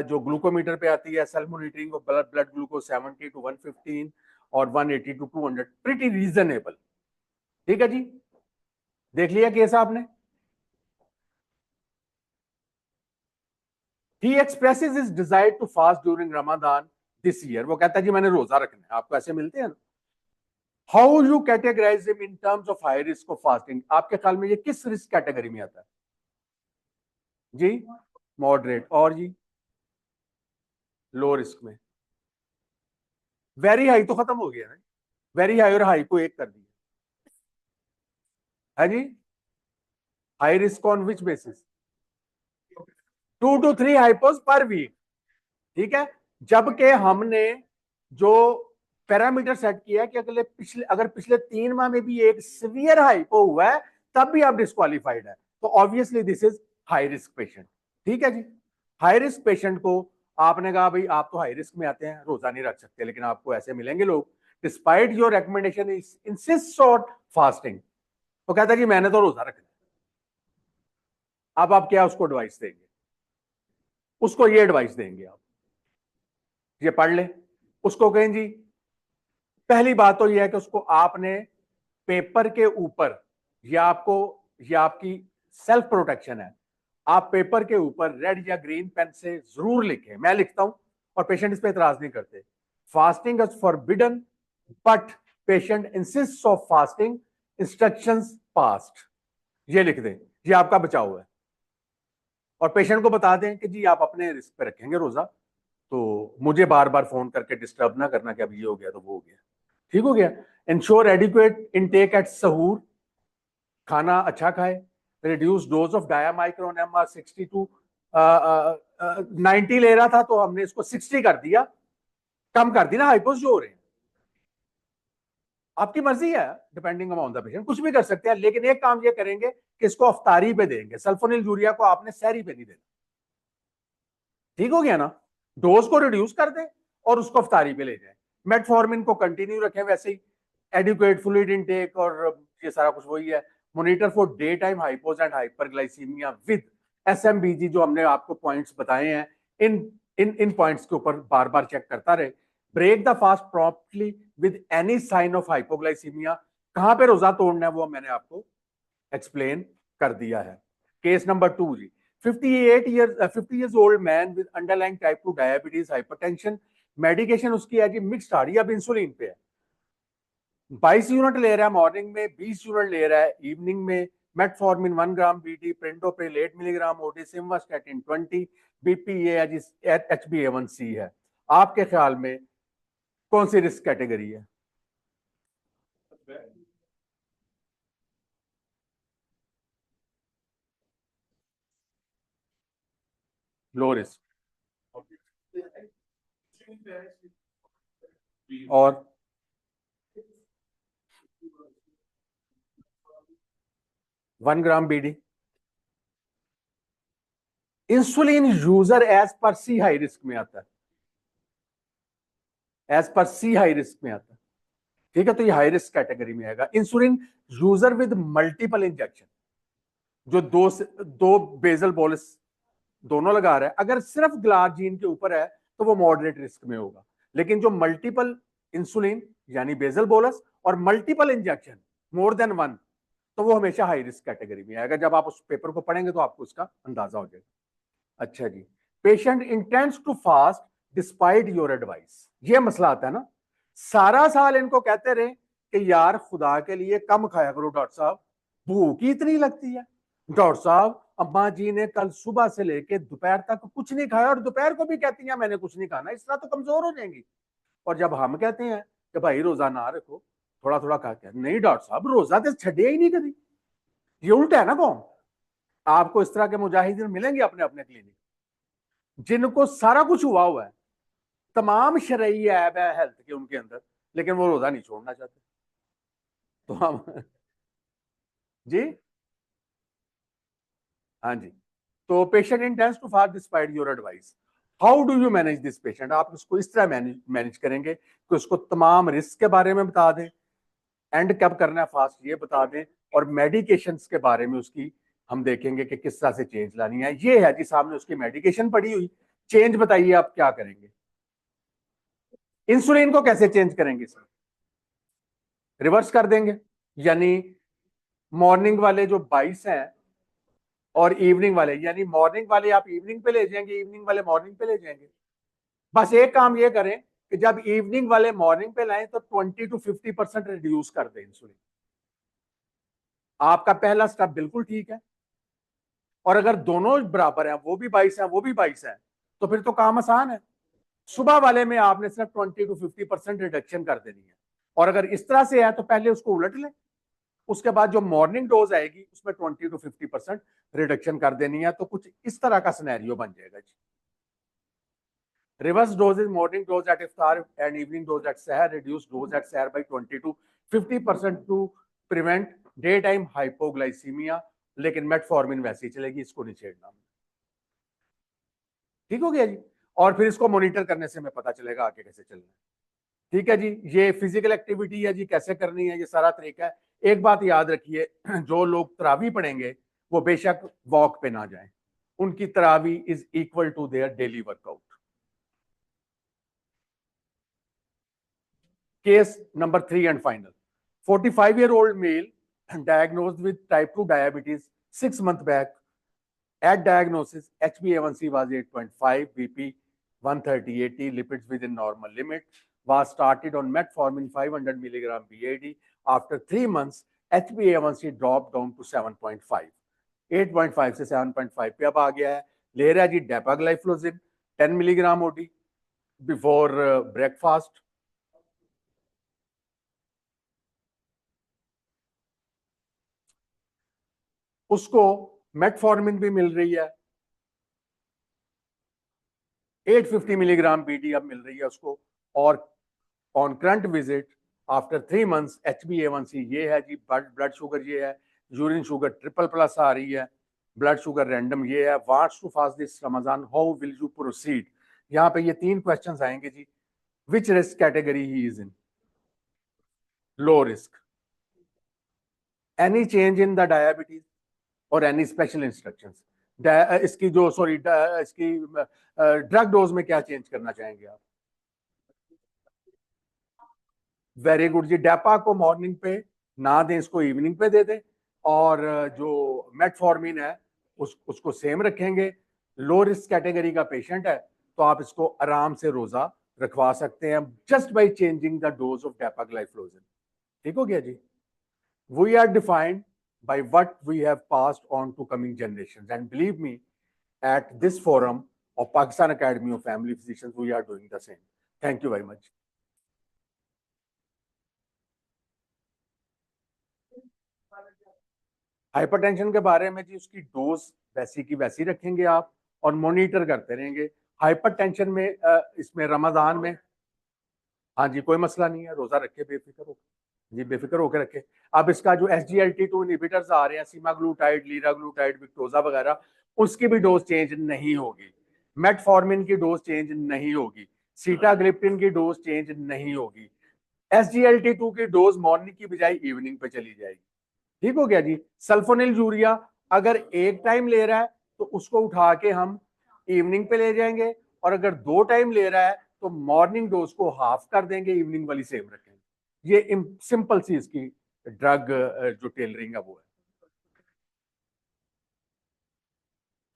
जो ग्लूकोमीटर पे आती है, self monitoring of blood glucose 70 to 115 और 180 to 200, प्रीटी रीजनेबल। ठीक है जी, देख लिया केस आपने। He expresses his desire to fast during Ramadan this year. वो कहता है जी मैंने रोजा रखना है। आपको ऐसे मिलते हैं ना। How you categorize him in terms of high risk of fasting? आपके ख्याल में ये किस रिस्क कैटेगरी में आता है जी? मॉडरेट। और जी लो रिस्क में। वेरी हाई तो खत्म हो गया ना, वेरी हाई और हाई को एक कर दिया है जी। High risk on which basis? 2 to 3 hypos per week. ठीक है, जबकि हमने जो पैरामीटर सेट किया कि अगर पिछले 3 माह में भी एक सीवियर हाइपो हुआ है तब भी आप डिस्क्वालिफाइड है, तो obviously this is high risk patient. ठीक है जी, हाई रिस्क पेशेंट को आपने कहा भाई आप तो हाई रिस्क में आते हैं, रोजा नहीं रख सकते, लेकिन आपको ऐसे मिलेंगे लोग despite your recommendation insist on fasting, तो कहता है जी मैंने तो रोजा रखना। अब आप क्या उसको एडवाइस देंगे? उसको ये एडवाइस देंगे आप, ये पढ़ ले। उसको कहें जी पहली बात तो यह है कि उसको आपने पेपर के ऊपर, ये आपकी सेल्फ प्रोटेक्शन है, आप पेपर के ऊपर रेड या ग्रीन पेन से जरूर लिखें। मैं लिखता हूं और पेशेंट इस पे इतराज नहीं करते। Fasting is forbidden but patient insist of fasting, instructions past, ये लिख दें, ये आपका बचाव है। और पेशेंट को बता दें कि जी आप अपने रिस्क पे रखेंगे रोजा, तो मुझे बार बार फोन करके डिस्टर्ब ना करना कि अब ये हो गया तो वो हो गया। ठीक हो गया। इंश्योर एडिक्वेट इनटेक एट सहूर, खाना अच्छा खाए। Reduce dose of Diamicron MR 62 90 ले रहा था तो हमने इसको 60 कर दिया, कम कर दी ना, हाइपोज जो हो रहे हैं। आपकी मर्जी है, डिपेंडिंग ऑन द पेशेंट, कुछ भी कर सकते हैं, लेकिन एक काम ये करेंगे कि इसको अफ्तारी पे देंगे। सल्फोनिल यूरिया को आपने सहरी पे नहीं देना। ठीक हो गया ना, डोज को रिड्यूस कर दें और उसको अफ्तारी पे ले जाए। मेटफॉर्मिन को कंटिन्यू रखें वैसे ही, एडिक्वेट फ्लूइड इनटेक और ये सारा कुछ वही है। Monitor for day time hypos and hyperglycaemia with SMBG, जो हमने आपको पॉइंट्स बताए हैं, इन पॉइंट्स के ऊपर बार बार चेक करता रहे। Break the fast promptly with any sign of hypoglycaemia. कहां पे रोजा तोड़ना है वो मैंने आपको एक्सप्लेन कर दिया है। Case number 2 ji, 50 years old man with underlying type 2 diabetes, hypertension, medication उसकी है कि मिक्स्ड आ रही है, अब इंसुलिन पे है। 22 यूनिट ले रहा है मॉर्निंग में, 20 यूनिट ले रहा है इवनिंग में। मेटफॉर्मिन 1 ग्राम BD, प्रिंटोप्रिल 8 milligram OD, simvastatin 20, BPA है, HbA1c है। आपके ख्याल में कौन सी रिस्क कैटेगरी है? Low risk. और 1 gram BD. Insulin user as per सी हाई रिस्क में आता है, एज पर सी हाई रिस्क में आता है, ठीक है। तो ये हाई रिस्क कैटेगरी में आएगा। Insulin user with multiple injection, जो दो बेजल बोलस दोनों लगा रहा है, अगर सिर्फ ग्लार्जीन के ऊपर है तो वो मॉडरेट रिस्क में होगा। लेकिन जो मल्टीपल इंसुलिन यानी बेजल बोलस और multiple injection more than one, तो वो हमेशा हाई रिस्क कैटेगरी में आएगा। जब आप उस पेपर को पढ़ेंगे तो आपको उसका अंदाजा हो जाएगा। अच्छा जी, patient intends to fast despite your advice, ये मसला आता है ना। सारा साल इनको कहते रहे कि यार खुदा के लिए कम खाया करो डॉक्टर साहब, भूख ही इतनी लगती है। डॉक्टर साहब अम्मा जी ने कल सुबह से लेके दोपहर तक कुछ नहीं खाया और दोपहर को भी कहती हैं मैंने कुछ नहीं खाना, इस तरह तो कमजोर हो जाएंगी। और जब हम कहते हैं कि भाई रोजा ना रखो, थोड़ा थोड़ा खा के, नहीं डॉक्टर साहब रोजा तो छड़े ही नहीं कभी। ये उल्टा है ना कौन। आपको इस तरह के मुजाहिदीन मिलेंगे अपने अपने क्लिनिक, जिनको सारा कुछ हुआ है, तमाम शरई ऐब है हेल्थ के उनके अंदर, लेकिन वो रोजा नहीं छोड़ना चाहते। तो हम जी हाँ जी। तो patient intends to fast despite your advice, how do you manage this patient. आप उसको इस तरह मैनेज करेंगे कि उसको तमाम रिस्क के बारे में बता दें, एंड कब करना है फास्ट ये बता दें, और मेडिकेशंस के बारे में उसकी हम देखेंगे कि किस तरह से चेंज लानी है। ये है जी सामने उसकी मेडिकेशन पड़ी हुई, चेंज बताइए आप क्या करेंगे। इंसुलिन को कैसे चेंज करेंगे सर, रिवर्स कर देंगे, यानी मॉर्निंग वाले जो 22 हैं और इवनिंग वाले, यानी मॉर्निंग वाले आप इवनिंग पे ले जाएंगे, इवनिंग वाले मॉर्निंग पे ले जाएंगे। बस एक काम ये करें कि जब इवनिंग वाले मॉर्निंग पे लाएं तो 20 to 50% रिड्यूस कर दें इंसुलिन। आपका पहला स्टेप बिल्कुल ठीक है। और अगर दोनों बराबर हैं, वो भी 22 हैं वो भी 22 हैं, तो फिर तो काम आसान है। सुबह वाले में आपने सिर्फ 20 to 50% रिडक्शन कर देनी है। और अगर इस तरह से है तो पहले उसको उलट लें, उसके बाद जो मॉर्निंग डोज आएगी उसमें 20 to 50% रिडक्शन कर देनी है। तो कुछ इस तरह का सिनेरियो बन जाएगा जी। Reverse dose is morning dose at iftar and evening dose at seher. Reduce dose at seher by 20 to 50% to prevent daytime hypoglycemia. लेकिन मेटफॉर्मिन वैसे ही चलेगी, इसको नहीं छेड़ना। ठीक हो गया जी। और फिर इसको मॉनिटर करने से हमें पता चलेगा आगे कैसे चलना है। ठीक है जी, ये फिजिकल एक्टिविटी है जी, कैसे करनी है ये सारा तरीका है। एक बात याद रखिए, जो लोग तरावी पढ़ेंगे वो बेशक वॉक पे ना जाएं, उनकी तरावी is equal to their daily workout. Case number 3 and final. 45-year-old male diagnosed with type 2 diabetes 6 months back. At diagnosis, HbA1c was 8.5, BP 130/80, lipids within normal limit. Was started on metformin 500 milligram BID. After 3 months, HbA1c dropped down to 7.5. 8.5 से 7.5 पे अब आ गया है। ले रहा है जी डेपाग्लाइफ्लोजिन 10 milligram OD before breakfast. उसको metformin भी मिल रही है, 850 मिलीग्राम बीडी अब मिल रही है उसको। और on current visit after 3 months HbA1c ये है जी, ब्लड शुगर ये है, यूरिन शुगर ट्रिपल+ आ रही है, ब्लड शुगर रैंडम ये है। Wants to fast this Ramzan, how will you proceed. यहाँ पे ये 3 क्वेश्चंस आएंगे जी। Which risk category he is in, low risk, any change in the diabetes और एनी स्पेशल इंस्ट्रक्शंस। इसकी जो सॉरी इसकी ड्रग डोज में क्या चेंज करना चाहेंगे आप। वेरी गुड जी, डेपा को मॉर्निंग पे ना दें, इसको इवनिंग पे दे दें। और जो मेटफॉर्मिन है उसको सेम रखेंगे। लो रिस्क कैटेगरी का पेशेंट है तो आप इसको आराम से रोजा रखवा सकते हैं just by changing the dose of dapagliflozin. ठीक हो गया जी। We are defined by what we have passed on to coming generations. And believe me, at this forum of Pakistan Academy of Family Physicians, we are doing the same. Thank you very much. Hypertension के बारे में जी, उसकी dose वैसी की वैसी रखेंगे आप, और मॉनिटर करते रहेंगे। हाइपरटेंशन में इसमें रमजान में, हाँ जी कोई मसला नहीं है, रोजा रखे बेफिक्र हो जी, बेफिक्र होकर रखे। अब इसका जो SGLT2 इनहिबिटर्स आ रहे हैं, सीमाग्लूटाइड, लीराग्लूटाइड, विक्टोजा वगैरह, उसकी भी डोज चेंज नहीं होगी। मेटफॉर्मिन की डोज चेंज नहीं होगी। सीटाग्लिप्टिन की डोज चेंज नहीं होगी। SGLT2 की डोज मॉर्निंग की बजाय इवनिंग पे चली जाएगी। ठीक हो गया जी। सल्फोनिल यूरिया अगर एक टाइम ले रहा है तो उसको उठा के हम इवनिंग पे ले जाएंगे, और अगर 2 टाइम ले रहा है तो मॉर्निंग डोज को हाफ कर देंगे, इवनिंग वाली सेम रखेंगे। ये सिंपल सी इसकी ड्रग जो टेलरिंग है वो है।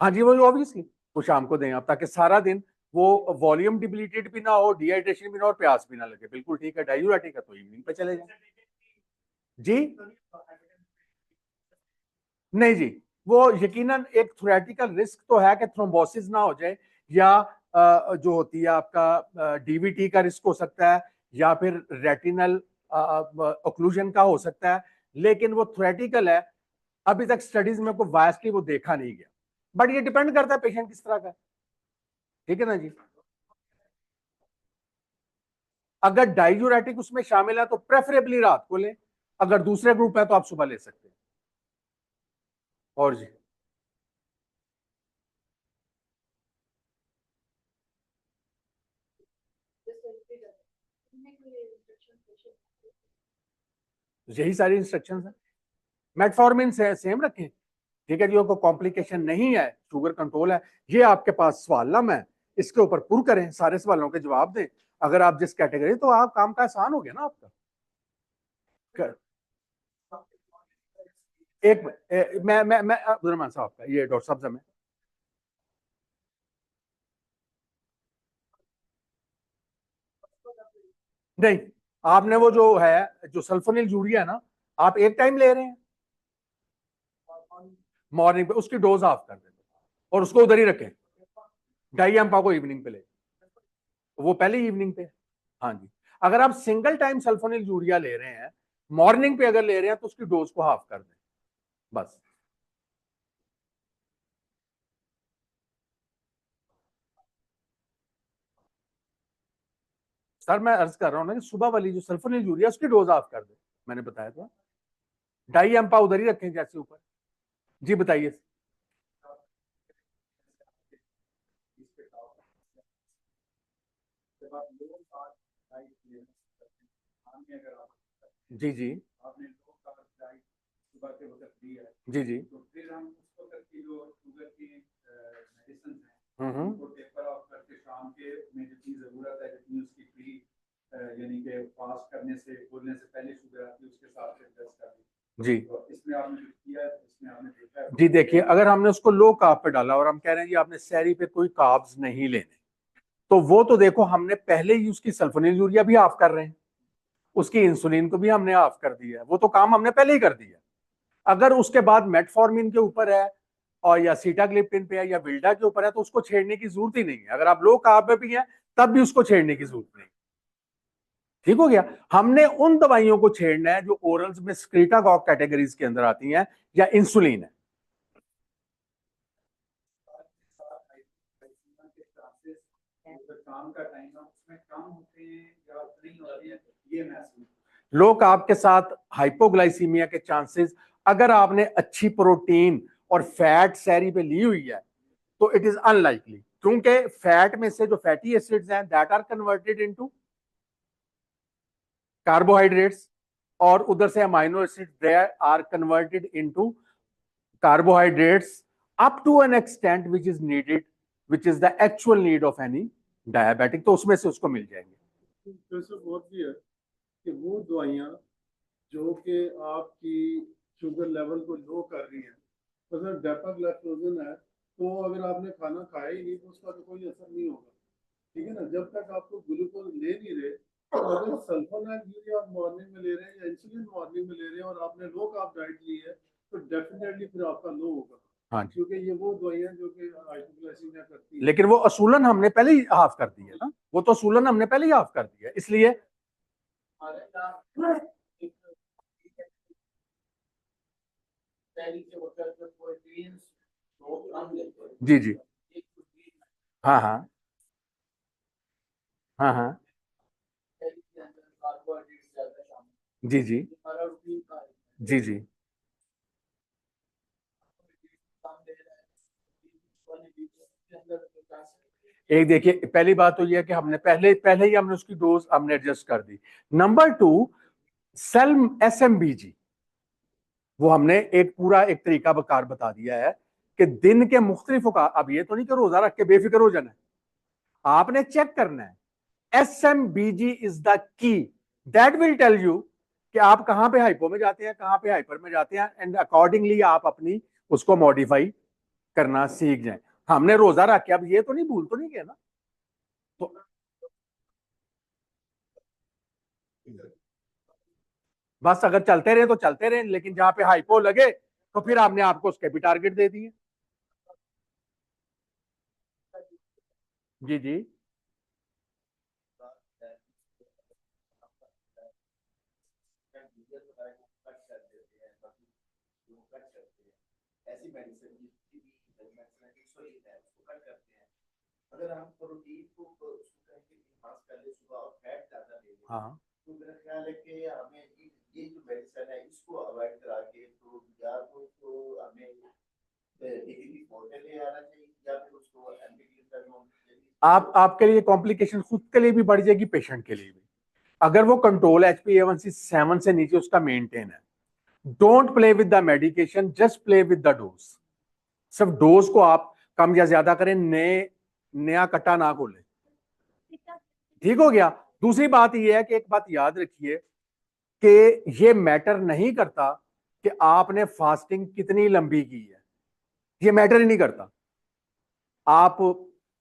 हाँ जी, वो ऑब्वियसली वो शाम को दें आप, ताकि सारा दिन वो वॉल्यूम डिप्लीटेड भी ना हो, डिहाइड्रेशन भी ना हो, और प्यास भी ना लगे। बिल्कुल ठीक है। डायूरेटिक है तो इवनिंग पे चले जाए जी। नहीं जी, वो यकीनन एक थ्योरेटिकल रिस्क तो है कि थ्रोम्बोसिस ना हो जाए, या जो होती है आपका DVT का रिस्क हो सकता है, या फिर रेटिनल ओक्लूजन का हो सकता है, लेकिन वो थ्योरेटिकल है। अभी तक स्टडीज में को वायसली वो देखा नहीं गया, बट ये डिपेंड करता है पेशेंट किस तरह का है। ठीक है ना जी। अगर डायूरेटिक उसमें शामिल है तो प्रेफरेबली रात को लें, अगर दूसरे ग्रुप है तो आप सुबह ले सकते हैं। और जी यही सारी इंस्ट्रक्शंस हैं। मेटफॉर्मिन से सेम रखें। ठीक है जी, कोई कॉम्प्लिकेशन नहीं है, शुगर कंट्रोल है। ये आपके पास सवालम है, इसके ऊपर पुर करें, सारे सवालों के जवाब दें। अगर आप जिस कैटेगरी, तो आप काम का आसान हो गया ना आपका। एक मैं अब्दुलरहमान साहब का, ये डॉक्टर साहब मैं नहीं, आपने वो जो है जो सल्फोनिल यूरिया है ना, आप एक टाइम ले रहे हैं मॉर्निंग पे, उसकी डोज ऑफ कर दें और उसको उधर ही रखें। डाई एम्पा को इवनिंग पे ले, वो पहले इवनिंग पे। हाँ जी। अगर आप सिंगल टाइम सल्फोनिल यूरिया ले रहे हैं, मॉर्निंग पे अगर ले रहे हैं, तो उसकी डोज को हाफ कर दें बस। सर मैं अर्ज कर रहा हूँ ना कि सुबह वाली जो सल्फोनिल यूरिया, उसकी डोज ऑफ कर दें, मैंने बताया था। डाई एम्पा उधर ही रखें जैसे ऊपर। जी बताइए। जी जी जी जी। हम्म। जी जी, देखिए अगर हमने उसको लो कार्ब पे डाला और हम कह रहे हैं जी आपने सहरी पे कोई कार्ब्स नहीं लेने, तो वो तो देखो हमने पहले ही उसकी सल्फोनिल यूरिया भी ऑफ कर रहे हैं, उसकी इंसुलिन को भी हमने ऑफ कर दिया है, वो तो काम हमने पहले ही कर दिया। अगर उसके बाद मेटफॉर्मिन के ऊपर है, और या सीटाग्लिप्टिन पे है, या विल्डा के ऊपर है, तो उसको छेड़ने की जरूरत ही नहीं है। अगर आप लो कार्ब पे भी है तब भी उसको छेड़ने की जरूरत नहीं। ठीक हो गया। हमने उन दवाइयों को छेड़ना है जो ओरल्स में स्क्रीटागॉग कैटेगरीज के अंदर आती हैं, या इंसुलिन है। लो कार्ब के साथ हाइपोग्लाइसीमिया के चांसेस, अगर आपने अच्छी प्रोटीन और फैट सैरी पे ली हुई है, तो इट इज अनलाइकली, क्योंकि फैट में से जो फैटी एसिड्स हैं that are converted into carbohydrates, और उधर से amino acid they are converted into carbohydrates up to an extent which is needed, which is the actual need of any diabetic, तो उसमें से उसको मिल जाएंगे। जैसे और भी है कि वो दवाइयाँ जो कि आपकी शुगर लेवल को लो कर रही हैं, मतलब डेपाग्लाइकोजन है, तो अगर आपने खाना खाया ही नहीं तो उसका तो कोई असर नहीं होगा। ठीक है ना, जब तक आपको ग्लूकोज ले नहीं रहे। तो अगर सल्फोनाइल यूरिया आप मॉर्निंग में ले रहे हैं या इंसुलिन मॉर्निंग में ले रहे हैं और आपने लो कार्ब डाइट ली है, तो डेफिनेटली फिर आपका लो होगा। हाँ जी, क्योंकि ये वो दवाइयाँ जो कि हाइपोग्लाइसीमिया करती है। लेकिन वो असूलन हमने पहले ही हाफ कर दी है ना, वो तो असूलन हमने पहले ही हाफ कर दिया है, इसलिए जी जी हाँ हाँ हाँ हाँ जी जी जी जी। एक देखिए, पहली बात तो यह है कि हमने पहले पहले ही हमने उसकी डोज हमने एडजस्ट कर दी। नंबर 2, सेल SMBG, वो हमने एक पूरा एक तरीका बकार बता दिया है कि दिन के मुख्तलिफ औकात, अब ये तो नहीं कि रोजा रख के बेफिक्र हो जाना है, आपने चेक करना है। SMBG is the key, that will tell you कि आप कहां पे हाइपो में जाते हैं, कहां पे हाइपर में जाते हैं, एंड अकॉर्डिंगली आप अपनी उसको मॉडिफाई करना सीख जाएं। हमने रोजा रख के अब ये तो नहीं भूल तो नहीं गया ना, तो बस अगर चलते रहे तो चलते रहे, लेकिन जहां पे हाइपो लगे तो फिर आपने आपको उसके भी टारगेट दे दिए। जी जी। हाँ आप आपके लिए कॉम्प्लिकेशन खुद के लिए भी बढ़ जाएगी, पेशेंट के लिए भी। अगर वो कंट्रोल HbA1c 7 से नीचे उसका मेंटेन है, don't play with the medication, just play with the dose. सिर्फ डोज को आप कम या ज्यादा करें, नया कट्टा ना खोलें। ठीक हो गया। दूसरी बात यह है कि एक बात याद रखिए कि ये मैटर नहीं करता कि आपने फास्टिंग कितनी लंबी की है, ये मैटर ही नहीं करता। आप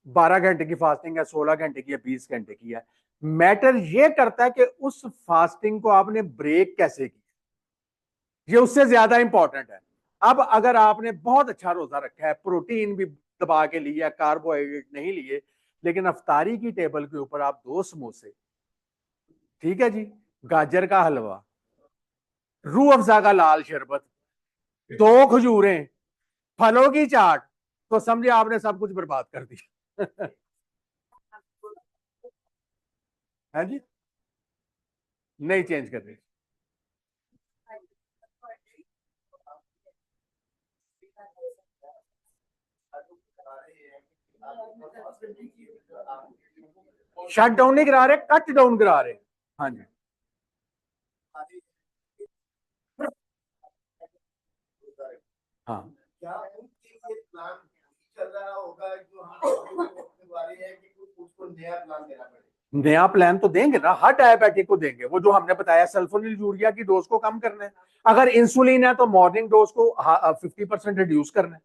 12 घंटे की फास्टिंग है, 16 घंटे की है, 20 घंटे की है, मैटर ये करता है कि उस फास्टिंग को आपने ब्रेक कैसे किया, ये उससे ज्यादा इंपॉर्टेंट है। अब अगर आपने बहुत अच्छा रोजा रखा है, प्रोटीन भी दबा के लिया, कार्बोहाइड्रेट नहीं लिए, लेकिन अफ्तारी की टेबल के ऊपर आप 2 समोसे, ठीक है जी, गाजर का हलवा, रूह अफ़ज़ा का लाल शरबत, 2 खजूरें, फलों की चाट, तो समझे आपने सब कुछ बर्बाद कर दिया। है जी, नहीं चेंज कर रही। शट डाउन नहीं करा रहे, कट डाउन करा रहे। हाँ जी। हाँ नया प्लान तो देंगे ना, हर डायबिटिक को देंगे। वो जो हमने बताया सल्फोनिल यूरिया की डोज को कम करना है, अगर इंसुलिन है तो मॉर्निंग डोज को 50% रिड्यूस करना है।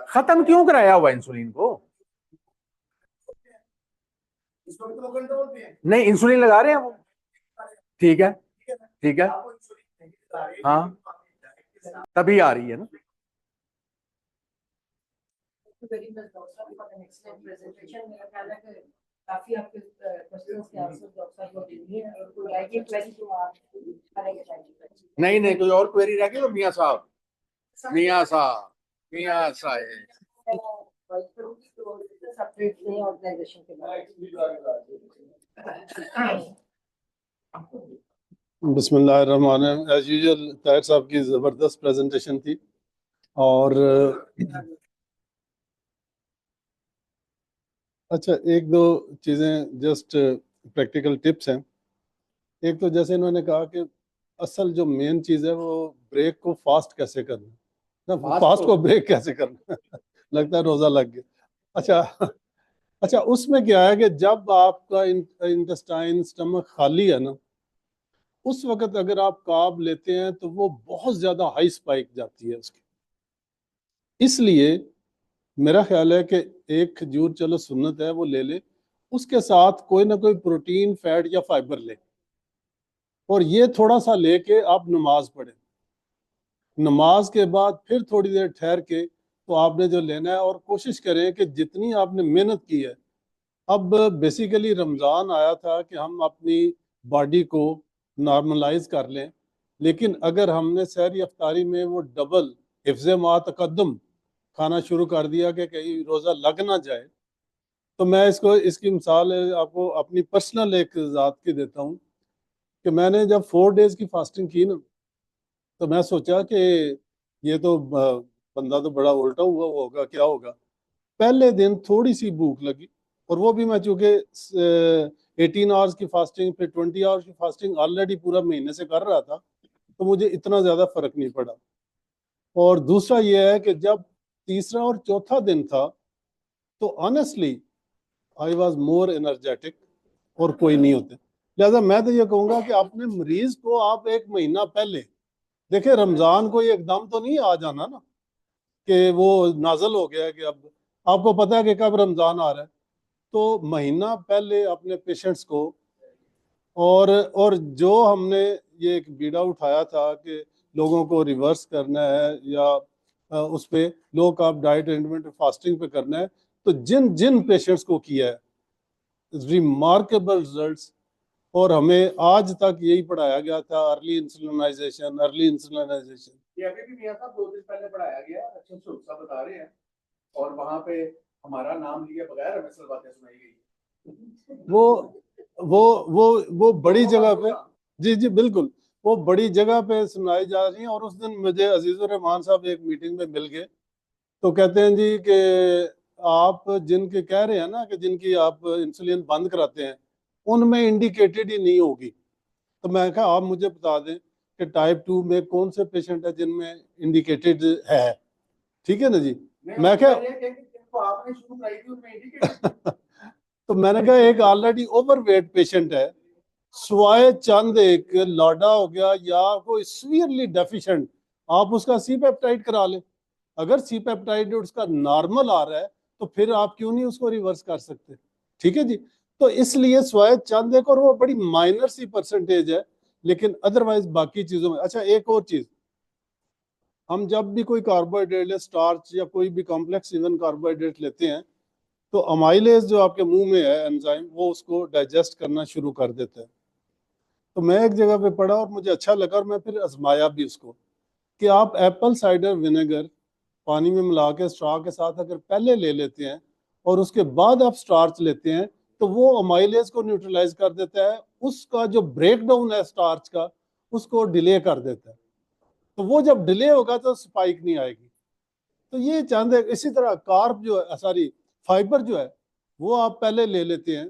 खत्म क्यों कराया हुआ इंसुलिन को? नहीं, इंसुलिन लगा रहे हैं वो। ठीक है, ठीक है। हाँ, तभी आ रही है ना। वेरी मच डॉक्टर साहब फॉर एन एक्सीलेंट प्रेजेंटेशन। मेरा ख्याल है कि काफी आपके क्वेश्चंस के आंसर डॉक्टर साहब को दे दिए हैं, और कोई आगे क्वेरी तो आप करेंगे। नहीं नहीं, कोई और क्वेरी रह गई तो मियां साहब, मियां साहब, मियां साहब। सेपरेट नहीं ऑर्गेनाइजेशन के बारे बिस्मिल्लाहिर्रहमानिर्रहीम। एज यूजुअल ताहिर साहब की ज़बरदस्त प्रेजेंटेशन थी। और अच्छा, एक दो चीज़ें जस्ट प्रैक्टिकल टिप्स हैं। एक तो जैसे इन्होंने कहा कि असल जो मेन चीज़ है वो ब्रेक को फास्ट कैसे करना, ना फास्ट को ब्रेक कैसे करना। लगता है रोज़ा लग गया। अच्छा, अच्छा, उसमें क्या है कि जब आपका इंटेस्टाइन स्टमक खाली है ना, उस वक्त अगर आप कार्ब लेते हैं तो वो बहुत ज्यादा हाई स्पाइक जाती है उसकी। इसलिए मेरा ख्याल है कि एक खजूर चलो सुन्नत है वो ले ले, उसके साथ कोई ना कोई प्रोटीन फैट या फाइबर ले, और ये थोड़ा सा लेके आप नमाज पढ़ें। नमाज के बाद फिर थोड़ी देर ठहर के तो आपने जो लेना है, और कोशिश करें कि जितनी आपने मेहनत की है, अब बेसिकली रमज़ान आया था कि हम अपनी बॉडी को नॉर्मलाइज कर लें, लेकिन अगर हमने सहरी अफ्तारी में वो डबल हिफ्ज़े मा तकद्दुम खाना शुरू कर दिया कि कहीं रोज़ा लग ना जाए, तो मैं इसकी मिसाल आपको अपनी पर्सनल एक ज़ात की देता हूँ कि मैंने जब 4 डेज की फास्टिंग की ना, तो मैं सोचा कि ये तो बंदा तो बड़ा उल्टा हुआ होगा, क्या होगा। पहले दिन थोड़ी सी भूख लगी, और वो भी मैं चूंकि 18 आवर्स की फास्टिंग फिर 20 आवर्स की फास्टिंग ऑलरेडी पूरा महीने से कर रहा था, तो मुझे इतना ज्यादा फर्क नहीं पड़ा। और दूसरा ये है कि जब तीसरा और चौथा दिन था, तो honestly I was more energetic, और कोई नहीं होते। लिहाजा मैं तो ये कहूंगा कि अपने मरीज को आप एक महीना पहले देखिए, रमजान को एकदम तो नहीं आ जाना ना कि वो नाजल हो गया कि अब आपको पता है कि कब रमजान आ रहा है। तो महीना पहले अपने पेशेंट्स को, और जो हमने ये एक बीड़ा उठाया था कि लोगों को रिवर्स करना है या उस पे low carb diet intermittent fasting पे करना है, तो जिन जिन पेशेंट्स को किया है रिमार्केबल रिजल्ट्स। और हमें आज तक यही पढ़ाया गया था, अर्ली इंसुलिनाइजेशन, अर्ली इंसुलिनाइजेशन। ये अभी भी मियां साहब 2 दिन पहले पढ़ाया गया, अच्छे से उत्साह बता रहे हैं, और वहां पे हमारा नाम लिए बगैर हमें सब बातें सुनाई गई। वो वो बड़ी जगह पे, जी जी बिल्कुल, वो बड़ी जगह पे सुनाई जा रही है। और उस दिन मुझे अजीजुर रहमान साहब एक मीटिंग में मिल गए, तो कहते हैं जी कि आप जिनके कह रहे हैं ना कि जिनकी आप इंसुलिन बंद कराते हैं, उनमें इंडिकेटेड ही नहीं होगी। तो मैं कहा आप मुझे बता दें कि टाइप 2 में कौन से पेशेंट है जिनमें इंडिकेटेड है। ठीक है ना जी। मैं क्या आपने शुरू कराई थी उसमें इंडिकेटेड। तो मैंने कहा एक ऑलरेडी ओवरवेट पेशेंट है, स्वाय चंद एक लाडा हो गया या कोई सीवियरली डेफिशिएंट, आप उसका सी पेप्टाइड करा लें। अगर सी पेप्टाइड उसका नॉर्मल आ रहा है, तो फिर आप क्यों नहीं उसको रिवर्स कर सकते। ठीक है जी। तो इसलिए स्वाय चंद एक, और वो बड़ी माइनर सी परसेंटेज है, लेकिन अदरवाइज बाकी चीजों में। अच्छा, एक और चीज, हम जब भी कोई कार्बोहाइड्रेट ले, स्टार्च या कोई भी कॉम्प्लेक्स इवन कार्बोहाइड्रेट लेते हैं, तो अमाइलेज जो आपके मुंह में है एंजाइम, वो उसको डाइजेस्ट करना शुरू कर देता है। तो मैं एक जगह पे पढ़ा और मुझे अच्छा लगा, और मैं फिर आजमाया भी उसको, कि आप एप्पल साइडर विनेगर पानी में मिला के स्ट्रॉ के साथ अगर पहले ले लेते हैं और उसके बाद आप स्टार्च लेते हैं, तो वो अमाइलेज को न्यूट्रलाइज कर देता है, उसका जो ब्रेक डाउन है स्टार्च का, उसको डिले कर देता है। तो वो जब डिले होगा तो स्पाइक नहीं आएगी। तो ये चांद है। इसी तरह कार्ब जो है, सॉरी फाइबर जो है, वो आप पहले ले लेते हैं।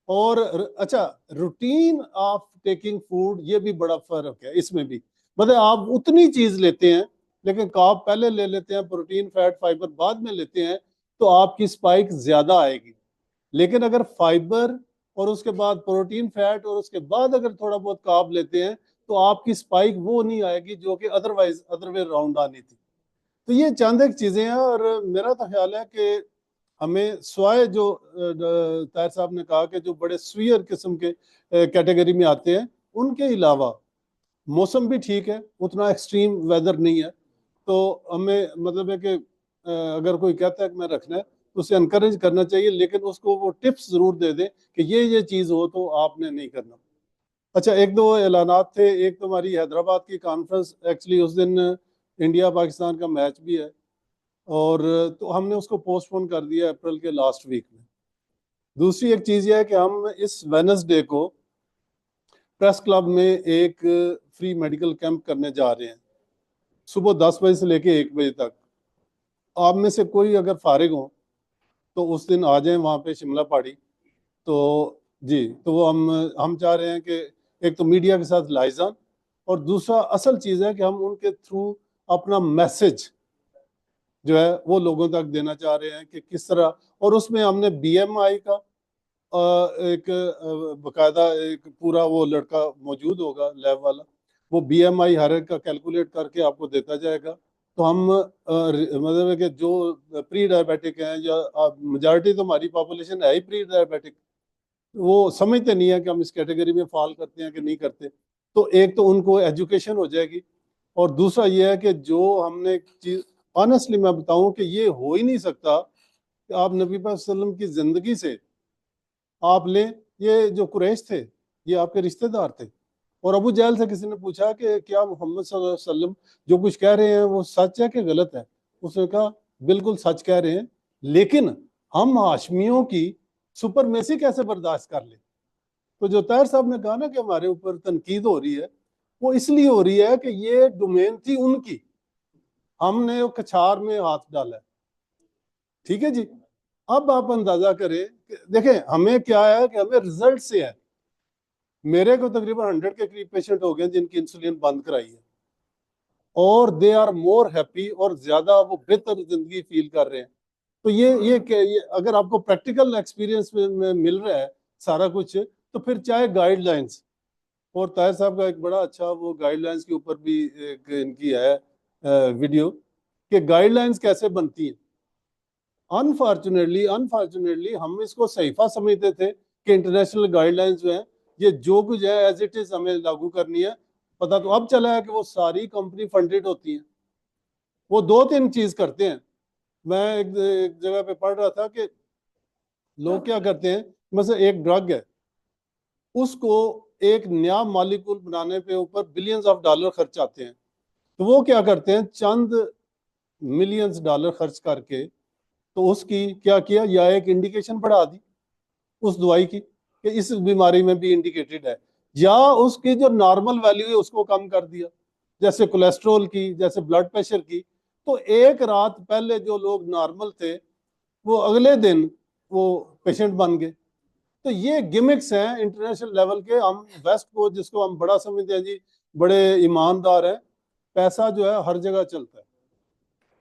और अच्छा, रूटीन ऑफ टेकिंग फूड, ये भी बड़ा फर्क है इसमें भी। मतलब आप उतनी चीज लेते हैं, लेकिन कार्ब पहले ले लेते हैं, प्रोटीन फैट फाइबर बाद में लेते हैं, तो आपकी स्पाइक ज्यादा आएगी। लेकिन अगर फाइबर और उसके बाद प्रोटीन फैट और उसके बाद अगर थोड़ा बहुत कार्ब लेते हैं, तो आपकी स्पाइक वो नहीं आएगी जो कि अदरवाइज अदर वे राउंड आनी थी। तो ये चंद एक चीजें हैं। और मेरा तो ख्याल है कि हमें स्वाय जो ताहिर साहब ने कहा कि जो बड़े स्वीयर किस्म के कैटेगरी में आते हैं, उनके अलावा मौसम भी ठीक है, उतना एक्सट्रीम वेदर नहीं है, तो हमें मतलब है कि अगर कोई कहता है कि मैं रखना है, तो उसे इनकरेज करना चाहिए, लेकिन उसको वो टिप्स जरूर दे दें कि ये चीज हो तो आपने नहीं करना। अच्छा, एक दो ऐलानात थे। एक तो हमारी हैदराबाद की कॉन्फ्रेंस, एक्चुअली उस दिन इंडिया पाकिस्तान का मैच भी है, और तो हमने उसको पोस्टपोन कर दिया अप्रैल के लास्ट वीक में। दूसरी एक चीज यह है कि हम इस वेडनेसडे को प्रेस क्लब में एक फ्री मेडिकल कैंप करने जा रहे हैं, सुबह 10 बजे से लेके 1 बजे तक। आप में से कोई अगर फारिग हो तो उस दिन आ जाएं वहाँ पे शिमला पहाड़ी। तो जी, तो वो हम चाह रहे हैं कि एक तो मीडिया के साथ लाइजान, और दूसरा असल चीज़ है कि हम उनके थ्रू अपना मैसेज जो है वो लोगों तक देना चाह रहे हैं कि किस तरह। और उसमें हमने बीएमआई का एक बकायदा एक पूरा वो लड़का मौजूद होगा, लैब वाला, वो बीएमआई हर एक का कैलकुलेट करके आपको देता जाएगा। तो हम मतलब है कि जो प्री डायबिटिक हैं, या मेजॉरिटी तो हमारी पॉपुलेशन है ही प्री डायबिटिक, वो समझते नहीं है कि हम इस कैटेगरी में फॉल करते हैं कि नहीं करते। तो एक तो उनको एजुकेशन हो जाएगी, और दूसरा ये है कि जो हमने चीज, ऑनेस्टली मैं बताऊं कि ये हो ही नहीं सकता कि आप नबी पाक सल्लल्लाहु अलैहि वसल्लम की जिंदगी से आप लें, ये जो कुरैश थे ये आपके रिश्तेदार थे, और अबू जहल से किसी ने पूछा कि क्या मोहम्मद सल्लल्लाहु अलैहि वसल्लम जो कुछ कह रहे हैं वो सच है कि गलत है? उसने कहा बिल्कुल सच कह रहे हैं, लेकिन हम हाशमियों की सुपरमेसी कैसे बर्दाश्त कर ले? तो जो ताहिर साहब ने कहा ना कि हमारे ऊपर तनकीद हो रही है, वो इसलिए हो रही है कि ये डोमेन थी उनकी, हमने वो कछार में हाथ डाला है। ठीक है जी। अब आप अंदाजा करें, देखें हमें क्या है कि हमें रिजल्ट से है। मेरे को तकरीबन 100 के करीब पेशेंट हो गए जिनकी इंसुलिन बंद कराई है, और दे आर मोर हैप्पी, और ज्यादा वो बेहतर जिंदगी फील कर रहे हैं। तो ये अगर आपको प्रैक्टिकल एक्सपीरियंस में मिल रहा है सारा कुछ, तो फिर चाहे गाइडलाइंस, और ताहिर साहब का एक बड़ा अच्छा वो गाइडलाइंस के ऊपर भी एक इनकी है वीडियो कि गाइडलाइंस कैसे बनती हैं। अनफॉर्चुनेटली हम इसको सहीफा समझते थे कि इंटरनेशनल गाइडलाइंस जो है ये जो कुछ है एज इट इज हमें लागू करनी है। पता तो अब चला है कि वो सारी कंपनी फंडेड होती हैं। वो दो तीन चीज करते हैं। मैं एक जगह पे पढ़ रहा था कि लोग क्या करते हैं, मतलब एक ड्रग है, उसको एक नया मॉलिक्यूल बनाने पे ऊपर बिलियंस ऑफ डॉलर खर्च आते हैं, तो वो क्या करते हैं, चंद मिलियंस डॉलर खर्च करके तो उसकी क्या किया, या एक इंडिकेशन बढ़ा दी उस दवाई की कि इस बीमारी में भी इंडिकेटेड है, या उसकी जो नॉर्मल वैल्यू है उसको कम कर दिया, जैसे कोलेस्ट्रॉल की, जैसे ब्लड प्रेशर की। तो एक रात पहले जो लोग नॉर्मल थे वो अगले दिन वो पेशेंट बन गए। तो ये गिमिक्स हैं इंटरनेशनल लेवल के। हम वेस्ट को जिसको हम बड़ा समझते हैं जी, बड़े ईमानदार हैं, पैसा जो है हर जगह चलता है।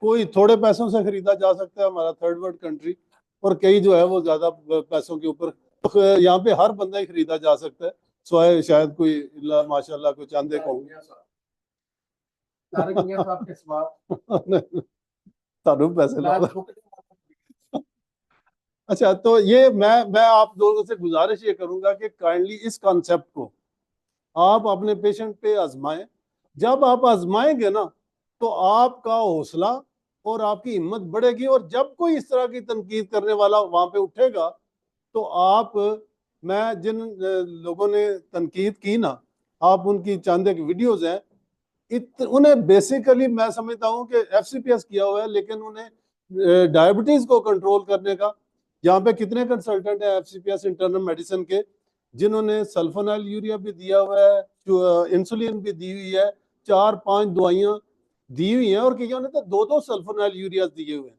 कोई थोड़े पैसों से खरीदा जा सकता है हमारा थर्ड वर्ल्ड कंट्री, और कई जो है वो ज्यादा पैसों के ऊपर, तो यहाँ पे हर बंदा ही खरीदा जा सकता है, स्वाय शायद कोई माशाल्लाह कोई चांदे को तारू पैसे ला। अच्छा, तो ये मैं आप लोगों से गुजारिश ये करूंगा कि काइंडली इस कॉन्सेप्ट को आप अपने पेशेंट पे आजमाएं। जब आप आजमाएंगे ना तो आपका हौसला और आपकी हिम्मत बढ़ेगी, और जब कोई इस तरह की तनकीद करने वाला वहां पे उठेगा तो आप, मैं जिन लोगों ने तनकीद की ना, आप उनकी चंद एक वीडियोस हैं, उन्हें बेसिकली मैं समझता हूँ कि एफसीपीएस किया हुआ है, लेकिन उन्हें डायबिटीज को कंट्रोल करने का, यहाँ पे कितने कंसल्टेंट हैं एफसीपीएस इंटरनल मेडिसिन के जिन्होंने सल्फोनाइल यूरिया भी दिया हुआ है, इंसुलिन भी दी हुई है, 4-5 दवाइयां दी हुई हैं, और कईयों ने तो 2-2 सल्फोनाइल यूरिया दिए हुए हैं।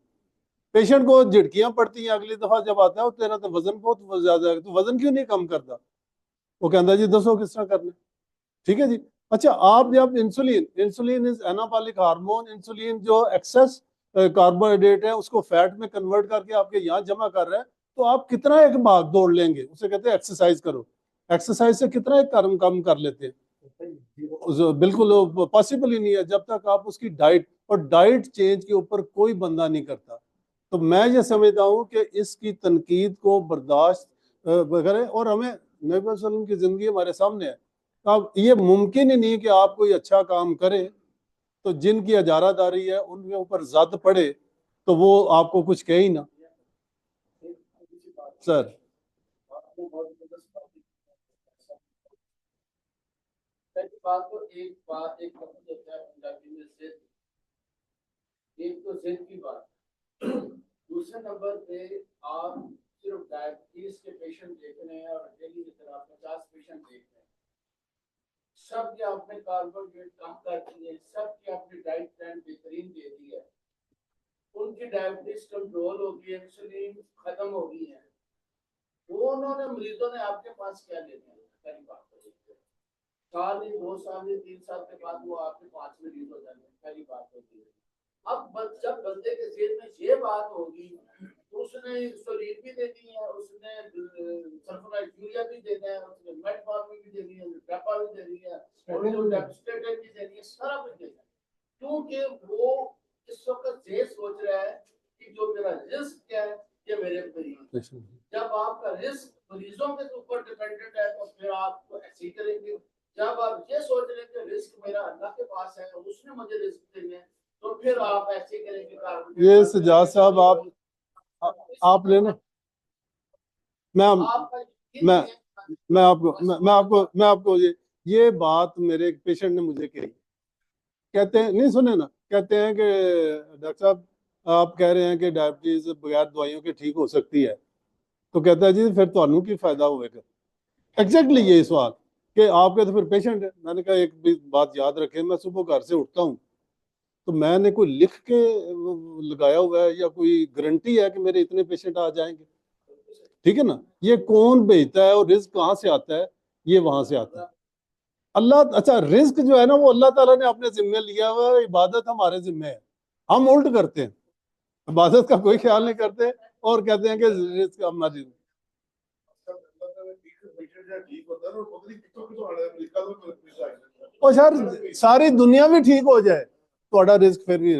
पेशेंट को झिड़कियां पड़ती हैं, अगली दफा जब आता है तेरा तो वजन बहुत ज्यादा है, तो वजन क्यों नहीं कम करता? वो कहता जी दसो किस तरह करना। ठीक है जी। अच्छा, आप जब insulin is anabolic hormone, insulin जो एक्सेस कार्बोहाइड्रेट है उसको फैट में कन्वर्ट करके आपके यहाँ जमा कर रहा है, तो आप कितना एक भाग दौड़ लेंगे? उसे कहते हैं एक्सरसाइज करो। एक्सरसाइज से कितना एक कम कर लेते हैं? बिल्कुल पॉसिबल ही नहीं है जब तक आप उसकी डाइट, और डाइट चेंज के ऊपर कोई बंदा नहीं करता। तो मैं ये समझता हूँ कि इसकी तनकीद को बर्दाश्त करें, और हमें नबी वसल्लम की जिंदगी हमारे सामने है। अब ये मुमकिन ही नहीं कि आप कोई अच्छा काम करें तो जिनकी अजारादारी है उनके ऊपर जद पड़े तो वो आपको कुछ कहे ही ना। सर एक लफ्ज होता है पंजाबी में जिद, एक तो जिद की बात। दूसरे नंबर पे आप सिर्फ डायबिटीज के पेशेंट देख रहे हैं और डेली की तरह 50 पेशेंट देख रहे हैं, सब के आपने कार्बोहाइड्रेट कम कर दिए, सब की आपने डाइट प्लान बेहतरीन दे दी है, उनकी डायबिटीज कंट्रोल हो गई, इंसुलिन खत्म हो गई है, वो उन्होंने मरीजों ने आपके पास क्या लेना है? पहली बात तो साल ही 2 साल ही 3 साल के बाद वो आपके 5 मरीज हो जाएंगे, पहली बात होती है। अब जब बंदे के जेब में ये बात होगी तो उसने इंसुलिन भी दे दी है, उसने सल्फोनाइल यूरिया भी देना है, उसने मेटफॉर्मिन भी देनी है, डेपा भी देनी है, और जो डेप्स्टेटेड भी देनी है, सारा कुछ देना है, क्योंकि वो इस वक्त ये सोच रहा है कि जो मेरा रिस्क है ये मेरे मरीज। जब आपका रिस्क मरीजों के ऊपर डिपेंडेंट है तो फिर आप ऐसे ही करेंगे। जब आप ये सोच रहे कि रिस्क मेरा अल्लाह के पास है और उसने मुझे रिस्क देने, तो फिर आप ऐसे करेंगे। ये सजाद साहब आप लेना, मैं आपको ये ये बात मेरे एक पेशेंट ने मुझे कही, कहते हैं, नहीं सुने ना, कहते हैं कि डॉक्टर साहब आप कह रहे हैं कि डायबिटीज बगैर दवाइयों के ठीक हो सकती है, तो कहता है जी फिर ਤੁਹਾਨੂੰ ਕੀ फायदा होएगा। एग्जैक्टली यही सवाल कि आपके तो फिर पेशेंट है। मैंने कहा एक भी बात याद रखें, मैं सुबह घर से उठता हूँ तो मैंने कोई लिख के लगाया हुआ है या कोई गारंटी है कि मेरे इतने पेशेंट आ जाएंगे? ठीक है ना, ये कौन भेजता है और रिस्क कहाँ से आता है? ये वहां से आता है अल्लाह। अच्छा, रिस्क जो है ना वो अल्लाह ताला ने अपने जिम्मे लिया हुआ है, इबादत हमारे जिम्मे है। हम उल्ट करते हैं, इबादत का कोई ख्याल नहीं करते और कहते हैं कि रिस्क हमारी। और यार सारी दुनिया भी ठीक हो जाए, थोड़ा रिस्क फिर भी